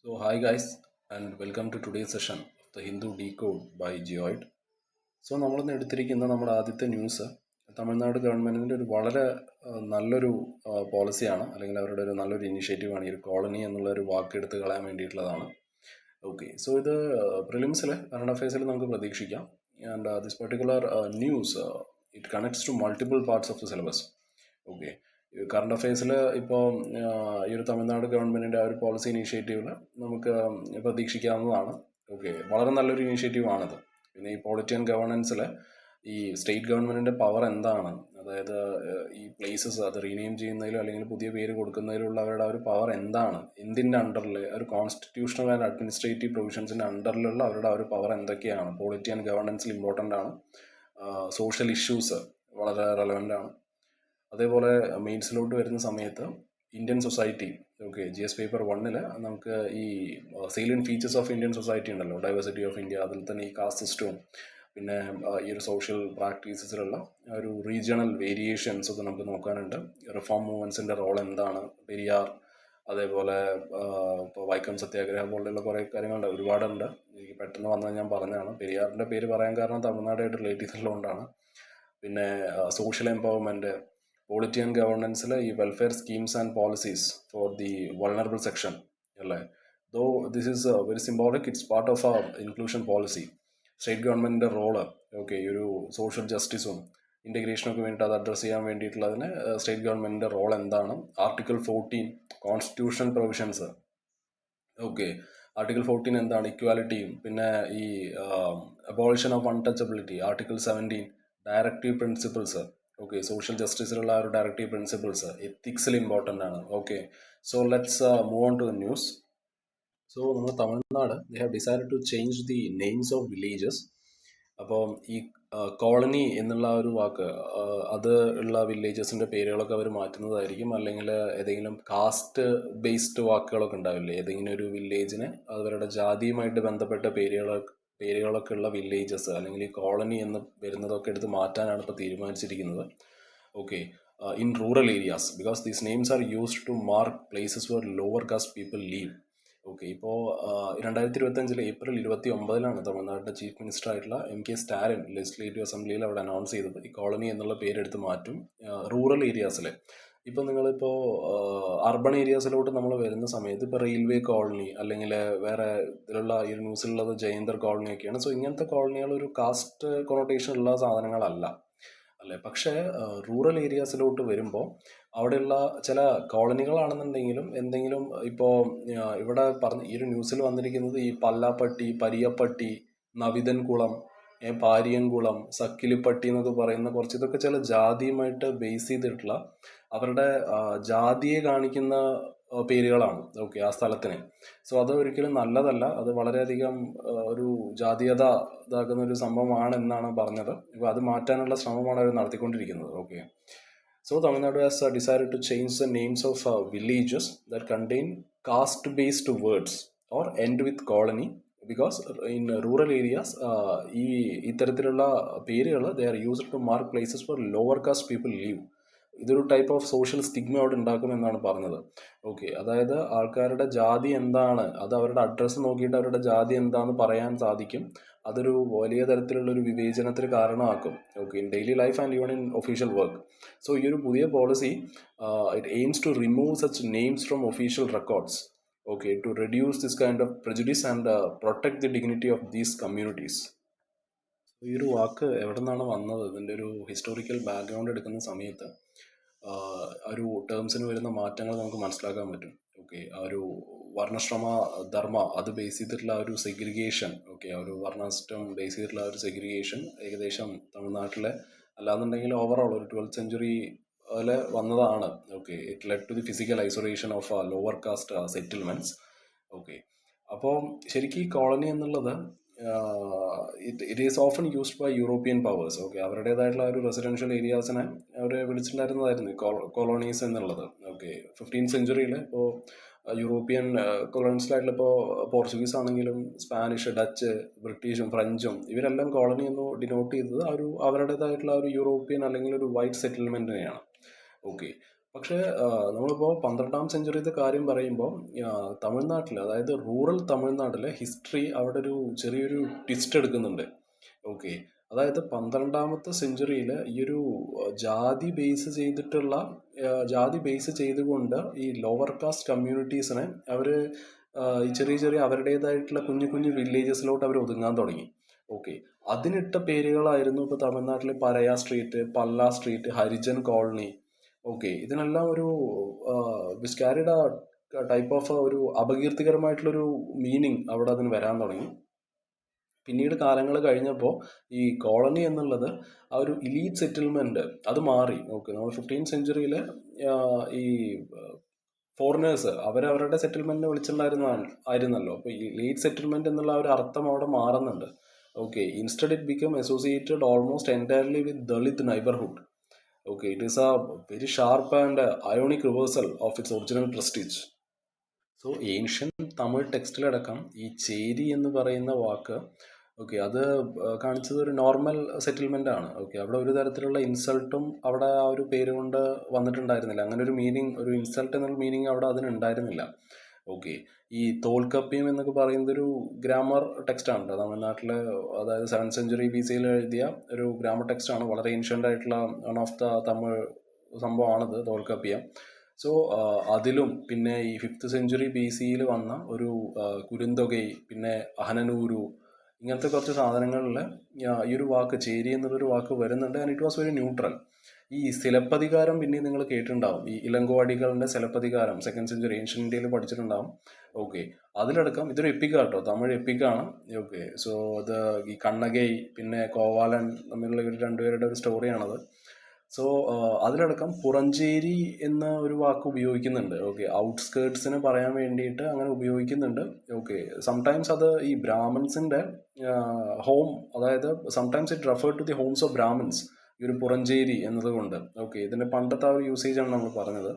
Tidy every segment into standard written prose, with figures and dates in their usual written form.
Hi guys, and welcome to today's session of the Hindu Decode by Geoid. നമ്മളിന്ന് എടുത്തിരിക്കുന്ന നമ്മുടെ ആദ്യത്തെ news Tamil Nadu ഗവൺമെൻറ്റിൻ്റെ ഒരു വളരെ നല്ലൊരു പോളിസിയാണ്, അല്ലെങ്കിൽ അവരുടെ ഒരു നല്ലൊരു ഇനിഷ്യേറ്റീവാണ് ഈ ഒരു കോളനി എന്നുള്ള ഒരു വാക്ക് എടുത്ത് കളയാൻ വേണ്ടിയിട്ടുള്ളതാണ്. ഇത് പ്രിലിംസിൽ കറണ്ട് അഫയേഴ്സിൽ നമുക്ക് പ്രതീക്ഷിക്കാം. And this particular news it connects to multiple parts of the syllabus. Okay, current അഫയേഴ്സിൽ ഇപ്പോൾ ഈ ഒരു തമിഴ്നാട് ഗവൺമെൻറ്റിൻ്റെ ആ ഒരു പോളിസി ഇനീഷ്യേറ്റീവിൽ നമുക്ക് പ്രതീക്ഷിക്കാവുന്നതാണ്. വളരെ നല്ലൊരു ഇനീഷ്യേറ്റീവാണിത്. പിന്നെ ഈ പോളിറ്റി ആൻഡ് ഗവേണൻസിൽ ഈ സ്റ്റേറ്റ് ഗവൺമെൻറ്റിൻ്റെ പവർ എന്താണ്, അതായത് ഈ പ്ലേസസ് അത് റീനെയിം ചെയ്യുന്നതിലോ അല്ലെങ്കിൽ പുതിയ പേര് കൊടുക്കുന്നതിലുള്ള അവരുടെ ഒരു പവർ എന്താണ്, എന്തിൻ്റെ അണ്ടറിൽ ഒരു കോൺസ്റ്റിറ്റ്യൂഷണൽ ആൻഡ് അഡ്മിനിസ്ട്രേറ്റീവ് പ്രൊവിഷൻസിൻ്റെ അണ്ടറിലുള്ള അവരുടെ ഒരു പവർ എന്തൊക്കെയാണ്, പോളിറ്റി ആൻഡ് ഗവേണൻസിൽ ഇമ്പോർട്ടൻ്റ് ആണ്. സോഷ്യൽ ഇഷ്യൂസ് വളരെ റെലവൻ്റ് ആണ്. അതേപോലെ മെയിൻസിലോട്ട് വരുന്ന സമയത്ത് ഇന്ത്യൻ സൊസൈറ്റി, GS പേപ്പർ 1 നമുക്ക് ഈ സേലിയൻ ഫീച്ചേഴ്സ് ഓഫ് ഇന്ത്യൻ സൊസൈറ്റി ഉണ്ടല്ലോ, ഡൈവേഴ്സിറ്റി ഓഫ് ഇന്ത്യ, അതിൽ തന്നെ ഈ കാസ്റ്റ് സിസ്റ്റവും പിന്നെ ഈ ഒരു സോഷ്യൽ പ്രാക്ടീസസിലുള്ള ഒരു റീജിയണൽ വേരിയേഷൻസ് ഒക്കെ നമുക്ക് നോക്കാനുണ്ട്. റിഫോം മൂവ്മെൻറ്റ്സിൻ്റെ റോൾ എന്താണ്, പെരിയാർ, അതേപോലെ ഇപ്പോൾ വൈക്കം സത്യാഗ്രഹം പോലെയുള്ള കുറേ കാര്യങ്ങളുണ്ട്, ഒരുപാടുണ്ട്. എനിക്ക് പെട്ടെന്ന് വന്നാൽ ഞാൻ പറഞ്ഞതാണ്. പെരിയാറിൻ്റെ പേര് പറയാൻ കാരണം തമിഴ്നാടായിട്ട് റിലേറ്റ് ചെയ്തിട്ടുള്ളതുകൊണ്ടാണ്. പിന്നെ സോഷ്യൽ എംപവർമെൻറ്റ്, പോളിറ്റി ആൻഡ് ഗവർണൻസിൽ ഈ welfare schemes and policies for the vulnerable section അല്ലേ. Though this is very symbolic, it's part of ആ ഇൻക്ലൂഷൻ പോളിസി. സ്റ്റേറ്റ് ഗവൺമെൻറ്റിൻ്റെ റോള്, ഈ ഒരു സോഷ്യൽ ജസ്റ്റിസും ഇൻറ്റഗ്രേഷനൊക്കെ വേണ്ടിയിട്ട് അത് അഡ്രസ്സ് ചെയ്യാൻ വേണ്ടിയിട്ടുള്ളതിന് സ്റ്റേറ്റ് ഗവൺമെൻറ്റിൻ്റെ റോൾ എന്താണ്. Article 14 constitutional provisions. ആർട്ടിക്കിൾ 14 എന്താണ്, ഇക്വാലിറ്റിയും, പിന്നെ ഈ abolition of untouchability, article 17 directive principles. Social ജസ്റ്റിസിലുള്ള ഒരു ഡയറക്റ്റീവ് പ്രിൻസിപ്പിൾസ് എത്തിക്സിൽ ഇമ്പോർട്ടൻ്റ് ആണ്. So let's move on to the news. നമ്മൾ Tamil Nadu they have decided to change the names of villages. അപ്പോൾ ഈ കോളനി എന്നുള്ള ഒരു വാക്ക്, അത് ഉള്ള വില്ലേജസിൻ്റെ പേരുകളൊക്കെ അവർ മാറ്റുന്നതായിരിക്കും. അല്ലെങ്കിൽ ഏതെങ്കിലും കാസ്റ്റ് ബേസ്ഡ് വാക്കുകളൊക്കെ ഉണ്ടാവില്ലേ, ഏതെങ്കിലും ഒരു വില്ലേജിന് അവരുടെ ജാതിയുമായിട്ട് ബന്ധപ്പെട്ട പേരുകളൊക്കെ ഉള്ള വില്ലേജസ് അല്ലെങ്കിൽ ഈ കോളനി എന്ന് വരുന്നതൊക്കെ എടുത്ത് മാറ്റാനാണ് ഇപ്പോൾ തീരുമാനിച്ചിരിക്കുന്നത്. In rural areas, because these names are used to mark places where lower caste people live. ഇപ്പോൾ 2025 ഏപ്രിൽ 29 തമിഴ്നാട്ടിലെ ചീഫ് മിനിസ്റ്റർ ആയിട്ടുള്ള MK സ്റ്റാലിൻ ലെജിസ്ലേറ്റീവ് അസംബ്ലിയിൽ അവിടെ അനൗൺസ് ചെയ്തത് ഈ കോളനി എന്നുള്ള പേരെടുത്ത് മാറ്റും റൂറൽ ഏരിയാസിൽ. ഇപ്പോൾ നിങ്ങളിപ്പോൾ അർബൺ ഏരിയാസിലോട്ട് നമ്മൾ വരുന്ന സമയത്ത് ഇപ്പോൾ റെയിൽവേ കോളനി അല്ലെങ്കിൽ വേറെ ഇതിലുള്ള ഈ ന്യൂസിലുള്ളത് ജയന്തർ കോളനി ഒക്കെയാണ്. സോ ഇങ്ങനത്തെ കോളനികൾ ഒരു കാസ്റ്റ് കൊണോട്ടേഷൻ ഉള്ള സാധനങ്ങളല്ല അല്ലേ. പക്ഷേ റൂറൽ ഏരിയാസിലോട്ട് വരുമ്പോൾ അവിടെയുള്ള ചില കോളനികളാണെന്നുണ്ടെങ്കിലും എന്തെങ്കിലും ഇപ്പോൾ ഇവിടെ ഈ ഒരു ന്യൂസിൽ വന്നിരിക്കുന്നത് ഈ പല്ലാപ്പട്ടി, പരിയപ്പട്ടി, നവിതൻകുളം, പാരിയൻകുളം, സക്കിലിപ്പട്ടി എന്നൊക്കെ പറയുന്ന കുറച്ച് ഇതൊക്കെ ചില ജാതിയുമായിട്ട് ബേസ് ചെയ്തിട്ടുള്ള അവരുടെ ജാതിയെ കാണിക്കുന്ന പേരുകളാണ് ആ സ്ഥലത്തിന്. സോ അത് ഒരിക്കലും നല്ലതല്ല. അത് വളരെയധികം ഒരു ജാതീയത ഇതാക്കുന്ന ഒരു സംഭവമാണ് എന്നാണ് പറഞ്ഞത്. ഇപ്പോൾ അത് മാറ്റാനുള്ള ശ്രമമാണ് അവർ നടത്തിക്കൊണ്ടിരിക്കുന്നത്. So Tamil Nadu has decided to change the names of villages that contain caste-based words or end with colony, because in rural areas ഈ ഇത്തരത്തിലുള്ള പേരുകൾ they are used to mark places where lower caste people live. ഇതൊരു type of social stigma അവിടെ ഉണ്ടാക്കുമെന്നാണ് പറഞ്ഞത്. അതായത് ആൾക്കാരുടെ ജാതി എന്താണ്, അത് അവരുടെ അഡ്രസ്സ് നോക്കിയിട്ട് അവരുടെ ജാതി എന്താണെന്ന് പറയാൻ സാധിക്കും. അതൊരു വലിയ തരത്തിലുള്ള ഒരു വിവേചനത്തിന് കാരണമാക്കും in daily life and even in official work. So ഈ ഒരു പുതിയ policy it aims to remove such names from official records to reduce this kind of prejudice and protect the dignity of these communities. ഈ ഒരു വാക്ക് എവിടെ നിന്നാണ് വന്നത്, ഇതിൻ്റെ ഒരു ഹിസ്റ്റോറിക്കൽ ബാക്ക്ഗ്രൗണ്ട് എടുക്കുന്ന സമയത്ത് ആ ഒരു ടേംസിന് വരുന്ന മാറ്റങ്ങൾ നമുക്ക് മനസ്സിലാക്കാൻ പറ്റും. ആ ഒരു വർണ്ണശ്രമ ധർമ്മ അത് ബേസ് ചെയ്തിട്ടുള്ള ഒരു സെഗ്രിഗേഷൻ, ആ ഒരു വർണ്ണസ്റ്റം ബേസ് ചെയ്തിട്ടുള്ള ഒരു സെഗ്രിഗേഷൻ ഏകദേശം തമിഴ്നാട്ടിലെ അല്ലാന്നുണ്ടെങ്കിൽ ഓവറോൾ ഒരു 12th century വന്നതാണ്. It led to the physical isolation of lower caste settlements. അപ്പോൾ ശരിക്കും ഈ കോളനി എന്നുള്ളത് it is often used by European powers. അവരുടേതായിട്ടുള്ള ഒരു റെസിഡൻഷ്യൽ ഏരിയാസിനെ അവർ വിളിച്ചിട്ടുണ്ടായിരുന്നതായിരുന്നു കൊളോണീസ് എന്നുള്ളത്. 15th century ഇപ്പോൾ യൂറോപ്യൻ കൊളോണിയൽസിലായിട്ടുള്ള ഇപ്പോൾ പോർച്ചുഗീസ് ആണെങ്കിലും സ്പാനിഷ്, ഡച്ച്, ബ്രിട്ടീഷും ഫ്രഞ്ചും ഇവരെല്ലാം കോളനി എന്ന് ഡിനോട്ട് ചെയ്തത് അവരുടേതായിട്ടുള്ള ഒരു യൂറോപ്യൻ അല്ലെങ്കിൽ ഒരു വൈറ്റ് സെറ്റിൽമെൻറ്റിനെയാണ്. പക്ഷേ നമ്മളിപ്പോൾ 12ാം സെഞ്ചുറിയത്തെ കാര്യം പറയുമ്പോൾ തമിഴ്നാട്ടിൽ, അതായത് റൂറൽ തമിഴ്നാട്ടിലെ ഹിസ്റ്ററി അവിടെ ഒരു ചെറിയൊരു ട്വിസ്റ്റ് എടുക്കുന്നുണ്ട്. ഓക്കെ, അതായത് 12ാമത്തെ സെഞ്ചുറിയിൽ ഈ ഒരു ജാതി ബേസ് ചെയ്തിട്ടുള്ള ജാതി ബേസ് ചെയ്തുകൊണ്ട് ഈ ലോവർ കാസ്റ്റ് കമ്മ്യൂണിറ്റീസിനെ അവർ ഈ ചെറിയ ചെറിയ അവരുടേതായിട്ടുള്ള കുഞ്ഞു കുഞ്ഞു വില്ലേജസിലോട്ട് അവർ ഒതുങ്ങാൻ തുടങ്ങി. ഓക്കെ, അതിനിട്ട പേരുകളായിരുന്നു ഇപ്പോൾ തമിഴ്നാട്ടിലെ Paraya street, Palla street, Harijan colony. Okay, ഇതിനെല്ലാം ഒരു വിച്ച് ക്യാരിഡ് ടൈപ്പ് ഓഫ് ഒരു അപകീർത്തികരമായിട്ടുള്ളൊരു മീനിങ് അവിടെ അതിന് വരാൻ തുടങ്ങി. പിന്നീട് കാലങ്ങൾ കഴിഞ്ഞപ്പോൾ ഈ കോളനി എന്നുള്ളത് ആ ഒരു ഇലീറ്റ് സെറ്റിൽമെന്റ് അത് മാറി. ഓക്കെ, നമ്മൾ 15th സെഞ്ചുറിയിൽ ഈ ഫോറിനേഴ്സ് അവരവരുടെ സെറ്റിൽമെന്റിനെ ആയിരുന്നല്ലോ. അപ്പോൾ ഈ ലീറ്റ് സെറ്റിൽമെന്റ് എന്നുള്ള ഒരു അർത്ഥം അവിടെ മാറുന്നുണ്ട്. Okay, instead it become associated almost entirely with Dalit neighbourhood. Okay, it is a very sharp and ionic reversal of its original prestige. So ancient Tamil ടെക്സ്റ്റിലടക്കം ഈ ചേരി എന്ന് പറയുന്ന വാക്ക്, ഓക്കെ, അത് കാണിച്ചത് ഒരു നോർമൽ സെറ്റിൽമെന്റ് ആണ്. ഓക്കെ, അവിടെ ഒരു തരത്തിലുള്ള ഇൻസൾട്ടും അവിടെ ആ ഒരു പേര് കൊണ്ട് വന്നിട്ടുണ്ടായിരുന്നില്ല. അങ്ങനെ ഒരു മീനിങ്, ഒരു ഇൻസൾട്ട് എന്നുള്ള മീനിങ് അവിടെ അതിനുണ്ടായിരുന്നില്ല. ഓക്കെ, ഈ തോൽക്കപ്പിയം എന്നൊക്കെ പറയുന്നത് ഒരു ഗ്രാമർ ടെക്സ്റ്റ് ആണ് തമിഴ്നാട്ടിലെ, അതായത് 7th സെഞ്ചുറി BC എഴുതിയ ഒരു ഗ്രാമർ ടെക്സ്റ്റ് ആണ്. വളരെ ഏൻഷ്യൻ്റ് ആയിട്ടുള്ള വൺ ഓഫ് ദ തമിഴ് സംഭവമാണിത് തോൽക്കപ്പിയം. സോ അതിലും പിന്നെ ഈ 5th സെഞ്ചുറി BC വന്ന ഒരു കുരുന്തൊകൈ, പിന്നെ അഹനനൂരു, ഇങ്ങനത്തെ കുറച്ച് സാധനങ്ങളിൽ ഈ ഒരു വാക്ക് ചേരി എന്നുള്ളൊരു വാക്ക് വരുന്നുണ്ട്. And it was very neutral. ഈ സിലപ്പതികാരം പിന്നെ നിങ്ങൾ കേട്ടിട്ടുണ്ടാവും, ഈ ഇളങ്കോവടികളുടെ സിലപ്പതികാരം 2nd സെഞ്ചുറി ഏൻഷ്യൻ ഇന്ത്യയിൽ പഠിച്ചിട്ടുണ്ടാവും. ഓക്കെ, അതിലടക്കം ഇതൊരു എപ്പിക്കാട്ടോ, തമിഴ് എപ്പിക്കാണ്. ഓക്കെ, സോ അത് ഈ കണ്ണകൈ പിന്നെ കോവാലൻ തമ്മിലുള്ള ഇവർ രണ്ടുപേരുടെ ഒരു സ്റ്റോറിയാണത്. സോ അതിലടക്കം പുറഞ്ചേരി എന്ന ഒരു വാക്ക് ഉപയോഗിക്കുന്നുണ്ട്. ഓക്കെ, ഔട്ട്സ്കേർട്സിന് പറയാൻ വേണ്ടിയിട്ട് അങ്ങനെ ഉപയോഗിക്കുന്നുണ്ട്. ഓക്കെ, സംടൈംസ് അത് ഈ ബ്രാഹ്മൺസിൻ്റെ ഹോം, അതായത് sometimes it refer to the homes of Brahmins, ഈ ഒരു പുറഞ്ചേരി എന്നതുകൊണ്ട്. ഓക്കെ, ഇതിൻ്റെ പണ്ടത്തെ ആ ഒരു യൂസേജാണ് നമ്മൾ പറഞ്ഞത്.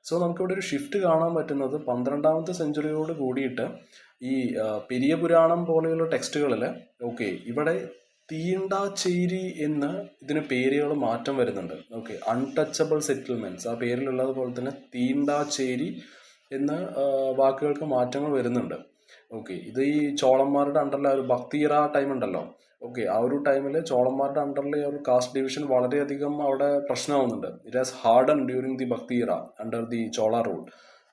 സോ നമുക്കിവിടെ ഒരു ഷിഫ്റ്റ് കാണാൻ പറ്റുന്നത് 12ാമത്തെ സെഞ്ചുറിയോട് കൂടിയിട്ട് ഈ പെരിയ പുരാണം പോലെയുള്ള ടെക്സ്റ്റുകളിൽ, ഓക്കെ, ഇവിടെ തീണ്ടാച്ചേരി എന്ന് ഇതിന് പേരുകൾ മാറ്റം വരുന്നുണ്ട്. ഓക്കെ, അൺടച്ചബിൾ സെറ്റിൽമെന്റ്സ് ആ പേരിലുള്ളത് പോലെ തന്നെ തീണ്ടാച്ചേരി എന്ന വാക്കുകൾക്ക് മാറ്റങ്ങൾ വരുന്നുണ്ട്. ഓക്കെ, ഇത് ഈ ചോളന്മാരുടെ അണ്ടറിലെ ഒരു ഭക്തിയറ ടൈം ഉണ്ടല്ലോ. ഓക്കെ, ആ ഒരു ടൈമിൽ ചോളന്മാരുടെ അണ്ടറിലെ ഒരു കാസ്റ്റ് ഡിവിഷൻ വളരെയധികം അവിടെ പ്രശ്നമാവുന്നുണ്ട്. It has harden during the Bhakti era under the Chola rule.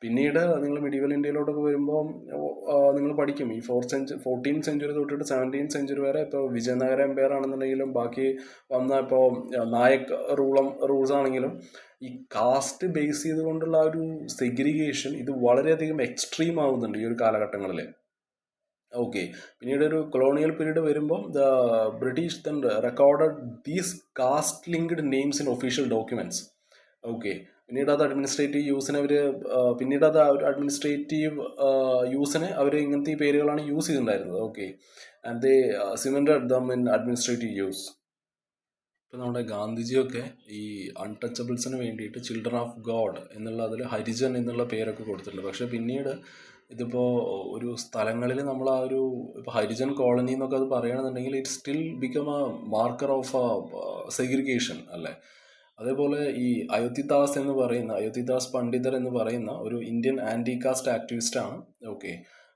പിന്നീട് നിങ്ങൾ മിഡീവൽ ഇന്ത്യയിലോട്ടൊക്കെ വരുമ്പോൾ നിങ്ങൾ പഠിക്കും ഈ 14th സെഞ്ചുറി തൊട്ടിട്ട് 17th സെഞ്ചുറി വരെ. ഇപ്പോൾ വിജയനഗര എംപയർ ആണെന്നുണ്ടെങ്കിലും ബാക്കി വന്ന ഇപ്പോൾ നായക് റൂൾസ് ആണെങ്കിലും ഈ കാസ്റ്റ് ബേസ് ചെയ്തുകൊണ്ടുള്ള ആ ഒരു സെഗ്രിഗേഷൻ ഇത് വളരെയധികം എക്സ്ട്രീം ആവുന്നുണ്ട് ഈ ഒരു കാലഘട്ടങ്ങളിൽ. ഓക്കെ, പിന്നീട് ഒരു കൊളോണിയൽ പീരീഡ് വരുമ്പോൾ the British then recorded these caste linked names in official documents. Okay, പിന്നീട് അത് അഡ്മിനിസ്ട്രേറ്റീവ് യൂസിന് അവർ ഇങ്ങനത്തെ ഈ പേരുകളാണ് യൂസ് ചെയ്തിട്ടുണ്ടായിരുന്നത്. Okay, and they cemented them in administrative use. ഇപ്പം നമ്മുടെ ഗാന്ധിജിയൊക്കെ ഈ അൺടച്ചബിൾസിന് വേണ്ടിയിട്ട് ചിൽഡ്രൻ ഓഫ് ഗോഡ് എന്നുള്ള അതിൽ ഹരിജൻ എന്നുള്ള പേരൊക്കെ കൊടുത്തിട്ടുണ്ട്. പക്ഷെ പിന്നീട് ഇതിപ്പോൾ ഒരു സ്ഥലങ്ങളിൽ നമ്മൾ ആ ഒരു ഇപ്പോൾ ഹരിജൻ കോളനി എന്നൊക്കെ അത് പറയുകയാണെന്നുണ്ടെങ്കിൽ it still become A marker of segregation അല്ലേ. അതേപോലെ ഈ അയോധ്യദാസ് പണ്ഡിതർ എന്ന് പറയുന്ന ഒരു ഇന്ത്യൻ ആൻറ്റി കാസ്റ്റ് ആക്ടിവിസ്റ്റാണ്. ഓക്കെ,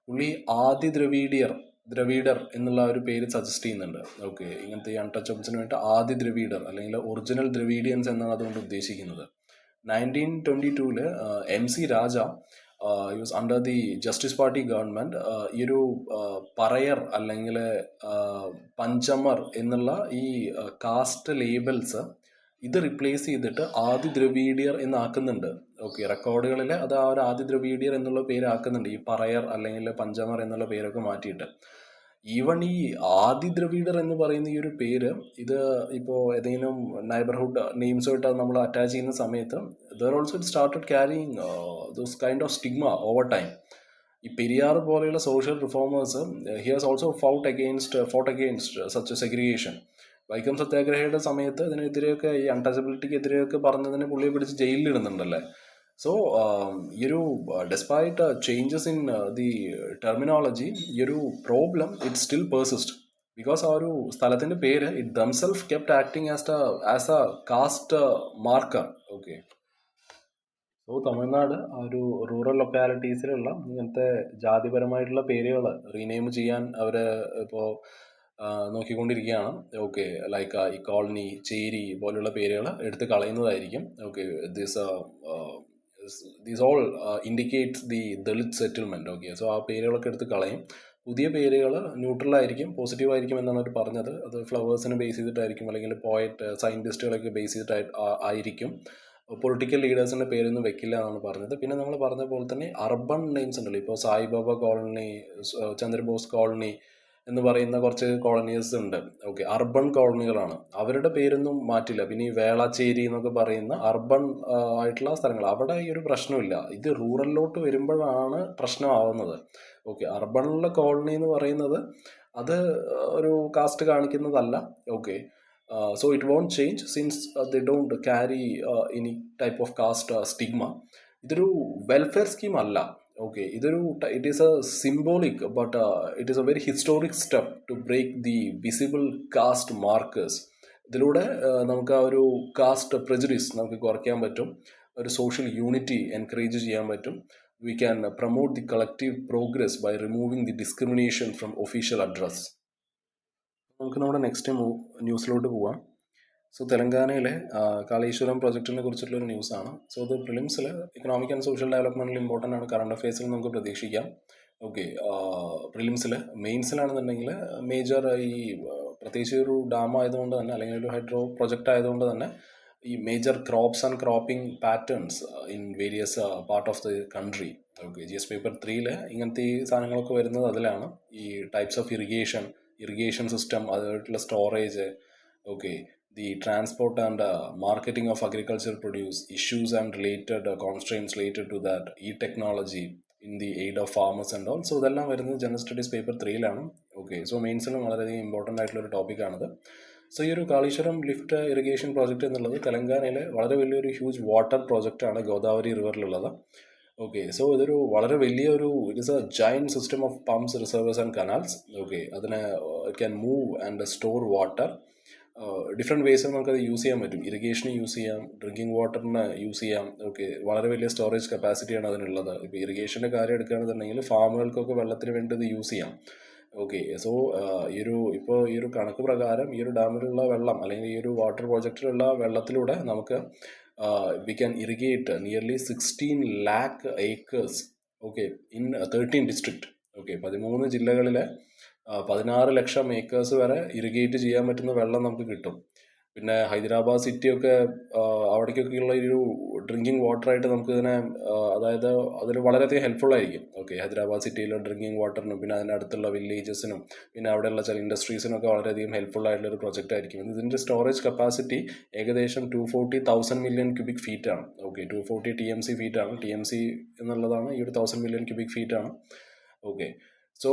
പുള്ളി ആദി ദ്രവീഡർ എന്നുള്ള ഒരു പേര് സജസ്റ്റ് ചെയ്യുന്നുണ്ട്. ഓക്കെ, ഇങ്ങനത്തെ ഈ അൺടച്ചബിൾസിന് വേണ്ടി ആദി ദ്രവീഡർ അല്ലെങ്കിൽ ഒറിജിനൽ ദ്രവീഡിയൻസ് എന്നാണ് അതുകൊണ്ട് ഉദ്ദേശിക്കുന്നത്. 1922 MC Raja use under the justice party government ഈ ഒരു പറയർ അല്ലെങ്കിൽ പഞ്ചമർ എന്നുള്ള ഈ കാസ്റ്റ് ലേബൽസ് ഇത് റിപ്ലേസ് ചെയ്തിട്ട് ആദി ദ്രവീഡിയർ എന്നാക്കുന്നുണ്ട്. ഓക്കെ, റെക്കോർഡുകളിൽ അത് ആ ഒരു ആദി ദ്രവീഡിയർ എന്നുള്ള പേരാക്കുന്നുണ്ട്, ഈ പറയർ അല്ലെങ്കിൽ പഞ്ചമർ എന്നുള്ള പേരൊക്കെ മാറ്റിയിട്ട്. ഈവൺ ഈ ആദി ദ്രവീഡർ എന്ന് പറയുന്ന ഈ ഒരു പേര് ഇത് ഇപ്പോൾ ഏതെങ്കിലും നൈബർഹുഡ് നെയിംസുമായിട്ട് നമ്മൾ അറ്റാച്ച് ചെയ്യുന്ന സമയത്ത് there also it started carrying those kind of stigma over time. ഈ പെരിയാർ പോലെയുള്ള social reformers he has also fought against such segregation. Vaikom സത്യാഗ്രഹയുടെ സമയത്ത് ഇതിനെതിരെയൊക്കെ ഈ അൺടച്ചബിലിറ്റിക്ക് എതിരെയൊക്കെ പറഞ്ഞതിന് പുള്ളിയെ പിടിച്ച് ജയിലിലിടുന്നുണ്ടല്ലേ. സോ ഈ ഒരു despite changes in the terminology ഈ ഒരു problem it still persist because ആ ഒരു സ്ഥലത്തിൻ്റെ പേര് it themselves kept acting as a caste marker. Okay. So Tamil Nadu ആ ഒരു റൂറൽ ലൊക്കാലിറ്റീസിലുള്ള ഇങ്ങനത്തെ ജാതിപരമായിട്ടുള്ള പേരുകൾ റീനെയിം ചെയ്യാൻ അവർ ഇപ്പോൾ നോക്കിക്കൊണ്ടിരിക്കുകയാണ്. ഓക്കെ, ലൈക്ക് ഈ കോളനി, ചേരി പോലുള്ള പേരുകൾ എടുത്ത് കളയുന്നതായിരിക്കും. Okay, this these all indicates the Dalit settlement. Okay, so ആ പേരുകളൊക്കെ എടുത്ത് കളയും. പുതിയ പേരുകൾ ന്യൂട്രൽ ആയിരിക്കും, പോസിറ്റീവ് ആയിരിക്കും എന്നാണ് അവർ പറഞ്ഞത്. അത് ഫ്ലവേഴ്സിനെ ബേസ് ചെയ്തിട്ടായിരിക്കും, അല്ലെങ്കിൽ പോയറ്റ്, സയൻറ്റിസ്റ്റുകളൊക്കെ ബേസ് ചെയ്തിട്ടായി ആയിരിക്കും. പൊളിറ്റിക്കൽ ലീഡേഴ്സിൻ്റെ പേരൊന്നും വെക്കില്ല എന്നാണ് പറഞ്ഞത്. പിന്നെ നമ്മൾ പറഞ്ഞ പോലെ തന്നെ അർബൺ നെയിംസ് ഉണ്ടല്ലോ, ഇപ്പോൾ സായിബാബ കോളനി, ചന്ദ്രബോസ് കോളനി എന്ന് പറയുന്ന കുറച്ച് കോളനീസ് ഉണ്ട്. ഓക്കെ, അർബൺ കോളനികളാണ്, അവരുടെ പേരൊന്നും മാറ്റില്ല. പിന്നെ ഈ വേളാച്ചേരി എന്നൊക്കെ പറയുന്ന അർബൺ ആയിട്ടുള്ള സ്ഥലങ്ങൾ, അവിടെ ഈ ഒരു പ്രശ്നമില്ല. ഇത് റൂറലിലോട്ട് വരുമ്പോഴാണ് പ്രശ്നമാവുന്നത്. ഓക്കെ, അർബണിലെ കോളനി എന്ന് പറയുന്നത് അത് ഒരു കാസ്റ്റ് കാണിക്കുന്നതല്ല. Okay, so it won't change since they don't carry any type of caste stigma. ഇതൊരു വെൽഫെയർ സ്കീം അല്ല. Okay, it is a symbolic but it is a very historic step to break the visible caste markers. ഇതിലൂടെ നമുക്ക് ആ ഒരു cast prejudice നമുക്ക് കുറയ്ക്കാൻ പറ്റും, ഒരു സോഷ്യൽ യൂണിറ്റി എൻകറേജ് ചെയ്യാൻ പറ്റും. We can promote the collective progress by removing the discrimination from official address. നമുക്ക് നമ്മുടെ നെക്സ്റ്റ് ന്യൂസിലോട്ട് പോവാം. സോ തെലങ്കാനയിലെ കാളേശ്വരം പ്രൊജക്റ്റിനെ കുറിച്ചിട്ടുള്ളൊരു ന്യൂസാണ്. സോ ഇത് പ്രിലിംസിൽ ഇക്കണോമിക് ആൻഡ് സോഷ്യൽ ഡെവലപ്മെൻറ്റിൽ ഇമ്പോർട്ടൻ്റ് ആണ്, കറണ്ട് അഫയേഴ്സിൽ നമുക്ക് പ്രതീക്ഷിക്കാം. ഓക്കെ, പ്രിലിംസിൽ. മെയിൻസിലാണെന്നുണ്ടെങ്കിൽ മേജർ ഈ പ്രത്യേകിച്ച് ഒരു ഡാം ആയതുകൊണ്ട് തന്നെ, അല്ലെങ്കിൽ ഒരു ഹൈഡ്രോ പ്രൊജക്റ്റ് ആയതുകൊണ്ട് തന്നെ ഈ major crops and cropping patterns in various part of the country. Okay, GS paper 3 ഇങ്ങനത്തെ ഈ സാധനങ്ങളൊക്കെ വരുന്നത് അതിലാണ്. ഈ ടൈപ്സ് ഓഫ് ഇറിഗേഷൻ സിസ്റ്റം, അതുമായിട്ടുള്ള storage. Okay, the transport and marketing of agricultural produce, issues and related constraints related to that, e-technology in the aid of farmers and all. So ഇതെല്ലാം വരുന്നത് general studies paper 3 okay, so മെയിൻസിലും വളരെയധികം important ആയിട്ടുള്ളൊരു ടോപ്പിക്കാണിത്. So ഈ ഒരു Kaleeswaram lift irrigation project എന്നുള്ളത് തെലങ്കാനയിലെ വളരെ വലിയൊരു ഹ്യൂജ് വാട്ടർ പ്രോജക്റ്റാണ്, ഗോദാവരി റിവറിലുള്ളത്. ഓക്കെ, സോ ഇതൊരു വളരെ വലിയൊരു it is a giant system of pumps, reservoirs and canals. Okay, അതിനെ it can move and store water. Different വേസിൽ നമുക്കത് യൂസ് ചെയ്യാൻ പറ്റും. ഇറിഗേഷന് യൂസ് ചെയ്യാം, ഡ്രിങ്കിങ് വാട്ടറിന് യൂസ് ചെയ്യാം. ഓക്കെ, വളരെ വലിയ സ്റ്റോറേജ് കപ്പാസിറ്റിയാണ് അതിനുള്ളത്. ഇപ്പോൾ ഇറിഗേഷൻ്റെ കാര്യം എടുക്കുകയാണെന്നുണ്ടെങ്കിൽ ഫാമുകൾക്കൊക്കെ വെള്ളത്തിന് വേണ്ടി ഇത് യൂസ് ചെയ്യാം. ഓക്കെ, സോ ഈ ഒരു കണക്ക് പ്രകാരം ഈ ഒരു ഡാമിലുള്ള വെള്ളം, അല്ലെങ്കിൽ ഈ ഒരു വാട്ടർ പ്രോജക്റ്റിലുള്ള വെള്ളത്തിലൂടെ നമുക്ക് we can irrigate nearly 16 lakh acres. Okay, in 13 district. Okay, 13 ജില്ലകളിലെ 16 ലക്ഷം ഏക്കേഴ്സ് വരെ ഇറിഗേറ്റ് ചെയ്യാൻ പറ്റുന്ന വെള്ളം നമുക്ക് കിട്ടും. പിന്നെ ഹൈദരാബാദ് സിറ്റിയൊക്കെ അവിടേക്കൊക്കെയുള്ള ഒരു ഡ്രിങ്കിങ് വാട്ടറായിട്ട് നമുക്ക് ഇതിനെ, അതായത് അതിൽ വളരെയധികം ഹെൽപ്ഫുൾ ആയിരിക്കും. ഓക്കെ, ഹൈദരാബാദ് സിറ്റിയിലെ ഡ്രിങ്കിങ് വാട്ടറിനും പിന്നെ അതിൻ്റെ അടുത്തുള്ള വില്ലേജസിനും പിന്നെ അവിടെയുള്ള ചില ഇൻഡസ്ട്രീസിനൊക്കെ വളരെയധികം ഹെൽപ്ഫുൾ ആയിട്ടുള്ളൊരു പ്രൊജക്റ്റ് ആയിരിക്കും. ഇതിൻ്റെ സ്റ്റോറേജ് കപ്പാസിറ്റി ഏകദേശം 240,000 million cubic feet ആണ്. ഓക്കെ, 240 TMC feet ആണ്. TMC എന്നുള്ളതാണ് ഈ ഒരു 1000 million cubic feet ആണ്. ഓക്കെ, സോ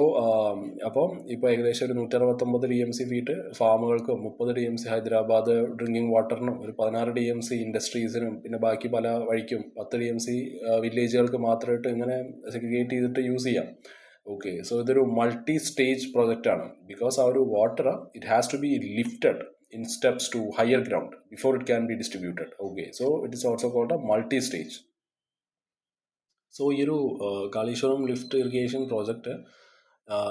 അപ്പോൾ ഇപ്പോൾ ഏകദേശം ഒരു 169 TMC ഫീറ്റ് ഫാമുകൾക്കും, 30 TMC ഹൈദരാബാദ് ഡ്രിങ്കിങ് വാട്ടറിനും, ഒരു 16 TMC ഇൻഡസ്ട്രീസിനും, പിന്നെ ബാക്കി പല വഴിക്കും 10 TMC വില്ലേജുകൾക്ക് മാത്രമായിട്ട് ഇങ്ങനെ സെഗ്രിഗേറ്റ് ചെയ്തിട്ട് യൂസ് ചെയ്യാം. ഓക്കെ, സോ ഇതൊരു മൾട്ടി സ്റ്റേജ് പ്രൊജക്റ്റാണ്. ബിക്കോസ് ആ ഒരു water it has to be lifted in steps to higher ground before it can be distributed. Okay, so it is also called a multi-stage. So ഈ ഒരു Kaleeswaram lift irrigation project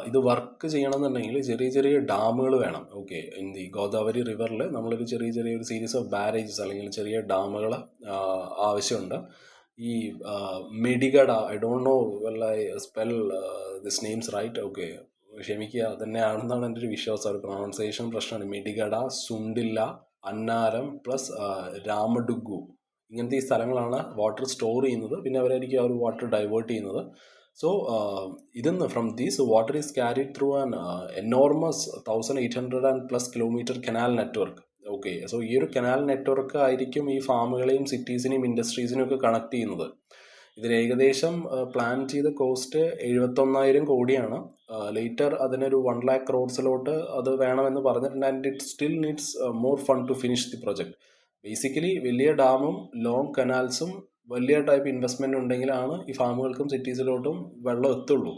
ഇത് work ചെയ്യണമെന്നുണ്ടെങ്കിൽ ചെറിയ ചെറിയ ഡാമുകൾ വേണം. ഓക്കെ, ഇൻ ദി ഗോദാവരി റിവറിൽ നമ്മളൊരു ചെറിയ ഒരു സീരീസ് ഓഫ് ബാരേജസ്, അല്ലെങ്കിൽ ചെറിയ ഡാമുകൾ ആവശ്യമുണ്ട്. ഈ Medigadda, I don't know well I spell this names right. Okay, ക്ഷമിക്കുക, തന്നെയാണെന്നാണ് എൻ്റെ ഒരു വിശ്വാസം. ഒരു പ്രൊണൗൺസിയേഷൻ പ്രശ്നമാണ്. മെഡിഗഡ, സുണ്ടില്ല, അന്നാരം പ്ലസ് രാമഡുഗു, ഇങ്ങനത്തെ ഈ സ്ഥലങ്ങളാണ് വാട്ടർ സ്റ്റോർ ചെയ്യുന്നത്. പിന്നെ അവരായിരിക്കും ആ ഒരു വാട്ടർ ഡൈവേർട്ട് ചെയ്യുന്നത്. സോ ഇതിന്ന് from these water is carried through an enormous 1800+ kilometre canal network. Okay, so ഈ ഒരു കനാൽ നെറ്റ്വർക്ക് ആയിരിക്കും ഈ ഫാമുകളെയും സിറ്റീസിനെയും ഇൻഡസ്ട്രീസിനെയും ഒക്കെ കണക്ട് ചെയ്യുന്നത്. ഇതിൽ ഏകദേശം പ്ലാൻ ചെയ്ത കോസ്റ്റ് 71,000 കോടിയാണ്. ലേറ്റർ അതിനൊരു 1 lakh crores അത് വേണമെന്ന് പറഞ്ഞിട്ടുണ്ട്. And it still needs more fund to finish the project. Basically വലിയ ഡാമും ലോങ് കനാൽസും വലിയ ടൈപ്പ് ഇൻവെസ്റ്റ്മെന്റ് ഉണ്ടെങ്കിലാണ് ഈ ഫാമുകൾക്കും സിറ്റീസിലോട്ടും വെള്ളം എത്തുള്ളൂ.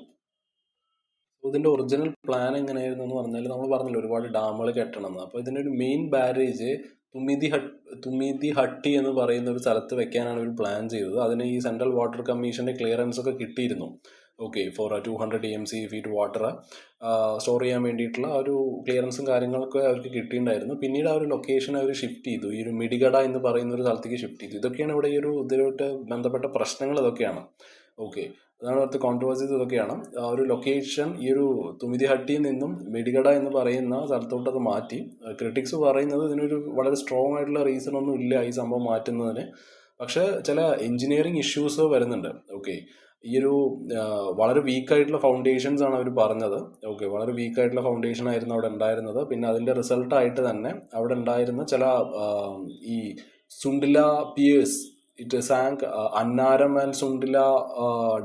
ഇതിൻ്റെ ഒറിജിനൽ പ്ലാൻ എങ്ങനെയായിരുന്നു എന്ന് പറഞ്ഞാൽ, നമ്മൾ പറഞ്ഞല്ലോ ഒരുപാട് ഡാമുകൾ കെട്ടണം എന്ന്. അപ്പോൾ ഇതിൻ്റെ ഒരു മെയിൻ ബാരേജ് തുമിതി ഹട്ടി എന്ന് പറയുന്ന ഒരു സ്ഥലത്ത് വെക്കാനാണ് ഇവർ പ്ലാൻ ചെയ്തത്. അതിന് ഈ സെൻട്രൽ വാട്ടർ കമ്മീഷൻ്റെ ക്ലിയറൻസ് ഒക്കെ കിട്ടിയിരുന്നു. Okay, for 200 TMC feet water store ചെയ്യാൻ വേണ്ടിയിട്ടുള്ള ഒരു ക്ലിയറൻസും കാര്യങ്ങളൊക്കെ അവർക്ക് കിട്ടിയിട്ടുണ്ടായിരുന്നു. പിന്നീട് ആ ഒരു ലൊക്കേഷൻ അവർ ഷിഫ്റ്റ് ചെയ്തു, ഈ ഒരു മിഡിഗഡ എന്ന് പറയുന്ന ഒരു സ്ഥലത്തേക്ക് ഷിഫ്റ്റ് ചെയ്തു. ഇതൊക്കെയാണ് ഇവിടെ ഈ ഒരു ഇതിലോട്ട് ബന്ധപ്പെട്ട പ്രശ്നങ്ങൾ ഇതൊക്കെയാണ്. ഓക്കെ, അതാണ് അവിടുത്തെ കോൺട്രവേഴ്സീസ് ഇതൊക്കെയാണ്. ആ ഒരു ലൊക്കേഷൻ ഈ ഒരു തുമിതിഹട്ടിയിൽ നിന്നും മെഡിഗഡ എന്ന് പറയുന്ന സ്ഥലത്തോട്ട് അത് മാറ്റി. ക്രിട്ടിക്സ് പറയുന്നത് ഇതിനൊരു വളരെ സ്ട്രോങ് ആയിട്ടുള്ള റീസൺ ഒന്നും ഇല്ല ഈ സംഭവം മാറ്റുന്നതിന്. പക്ഷേ ചില എഞ്ചിനീയറിംഗ് ഇഷ്യൂസ് വരുന്നുണ്ട്. ഓക്കെ, ഈ ഒരു വളരെ വീക്കായിട്ടുള്ള ഫൗണ്ടേഷൻസ് ആണ് അവർ പറഞ്ഞത്. ഓക്കെ, വളരെ വീക്കായിട്ടുള്ള ഫൗണ്ടേഷൻ ആയിരുന്നു അവിടെ ഉണ്ടായിരുന്നത്. പിന്നെ അതിൻ്റെ റിസൾട്ടായിട്ട് തന്നെ അവിടെ ഉണ്ടായിരുന്ന ചില ഈ സുണ്ടില Pierce, it sank. Annaram and Sundila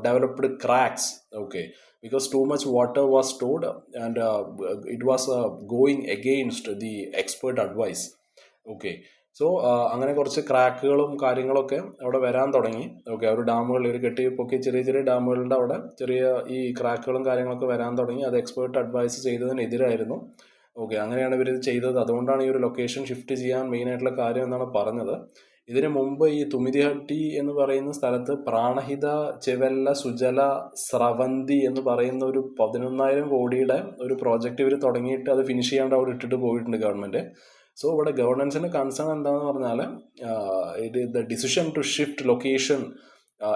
developed cracks. Okay, because too much water was stored and it was going against the expert advice. Okay, so അങ്ങനെ കുറച്ച് ക്രാക്കുകളും കാര്യങ്ങളൊക്കെ അവിടെ വരാൻ തുടങ്ങി. ഓക്കെ, ആ ഒരു ഡാമുകൾ ഒരു കെട്ടിപ്പൊക്കി ചെറിയ ചെറിയ ഡാമുകളുടെ അവിടെ ചെറിയ ഈ ക്രാക്കുകളും കാര്യങ്ങളൊക്കെ വരാൻ തുടങ്ങി. അത് എക്സ്പേർട്ട് അഡ്വൈസ് ചെയ്തതിനെതിരായിരുന്നു. ഓക്കെ, അങ്ങനെയാണ് ഇവർ ചെയ്തത്. അതുകൊണ്ടാണ് ഈ ഒരു ലൊക്കേഷൻ ഷിഫ്റ്റ് ചെയ്യാൻ മെയിനായിട്ടുള്ള കാര്യം എന്നാണ് പറഞ്ഞത്. ഇതിനു മുമ്പ് ഈ തുമിതിഹട്ടി എന്ന് പറയുന്ന സ്ഥലത്ത് പ്രാണഹിത ചെവല്ല സുജല സ്രവന്തി എന്ന് പറയുന്ന ഒരു 11,000 കോടിയുടെ ഒരു പ്രോജക്റ്റ് ഇവർ തുടങ്ങിയിട്ട് അത് ഫിനിഷ് ചെയ്യാണ്ട് അവിടെ ഇട്ടിട്ട് പോയിട്ടുണ്ട് ഗവൺമെൻറ്. സോ ഇവിടെ ഗവർണൻസിൻ്റെ കൺസേൺ എന്താണെന്ന് പറഞ്ഞാൽ the decision to shift location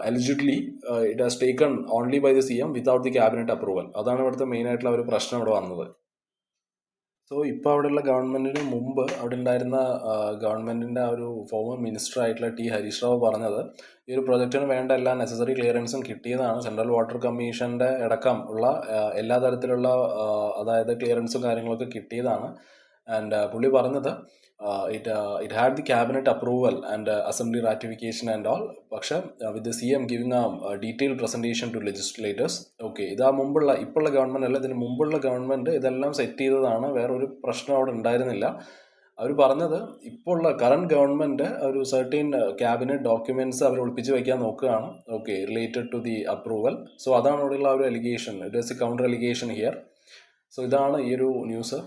eligibility it has taken only by the CM without the cabinet approval. അതാണ് ഇവിടുത്തെ മെയിനായിട്ടുള്ള ഒരു പ്രശ്നം ഇവിടെ വന്നത്. സോ ഇപ്പോൾ അവിടെയുള്ള ഗവൺമെൻറ്റിന് മുമ്പ് അവിടെ ഉണ്ടായിരുന്ന ഗവൺമെൻറ്റിൻ്റെ ആ ഒരു ഫോമർ മിനിസ്റ്റർ ആയിട്ടുള്ള ടി ഹരീഷ് റാവു പറഞ്ഞത് ഈ ഒരു പ്രൊജക്റ്റിന് വേണ്ട എല്ലാ നെസസറി ക്ലിയറൻസും കിട്ടിയതാണ്. സെൻട്രൽ വാട്ടർ കമ്മീഷൻ്റെ അടക്കം ഉള്ള എല്ലാ തരത്തിലുള്ള അതായത് ക്ലിയറൻസും കാര്യങ്ങളൊക്കെ കിട്ടിയതാണ്. ആൻഡ് പുള്ളി പറഞ്ഞത് it had the cabinet approval and assembly ratification and all. പക്ഷെ with the CM giving a detailed presentation to legislators. Okay, ഇത് ആ മുമ്പുള്ള ഇപ്പോഴുള്ള ഗവൺമെൻറ് അല്ല, ഇതിന് മുമ്പുള്ള ഗവൺമെൻറ് ഇതെല്ലാം സെറ്റ് ചെയ്തതാണ്. വേറൊരു പ്രശ്നം അവിടെ ഉണ്ടായിരുന്നില്ല. അവർ പറഞ്ഞത് ഇപ്പോൾ ഉള്ള കറണ്ട് ഗവൺമെൻറ് ഒരു സർട്ടീൻ ക്യാബിനറ്റ് ഡോക്യുമെൻറ്റ്സ് അവർ ഒളിപ്പിച്ച് വയ്ക്കാൻ നോക്കുകയാണ്. Okay, related to the approval. So അതാണ് അവിടെയുള്ള ഒരു allegation. It is a counter allegation here. So ഇതാണ് ഈ ഒരു ന്യൂസ്.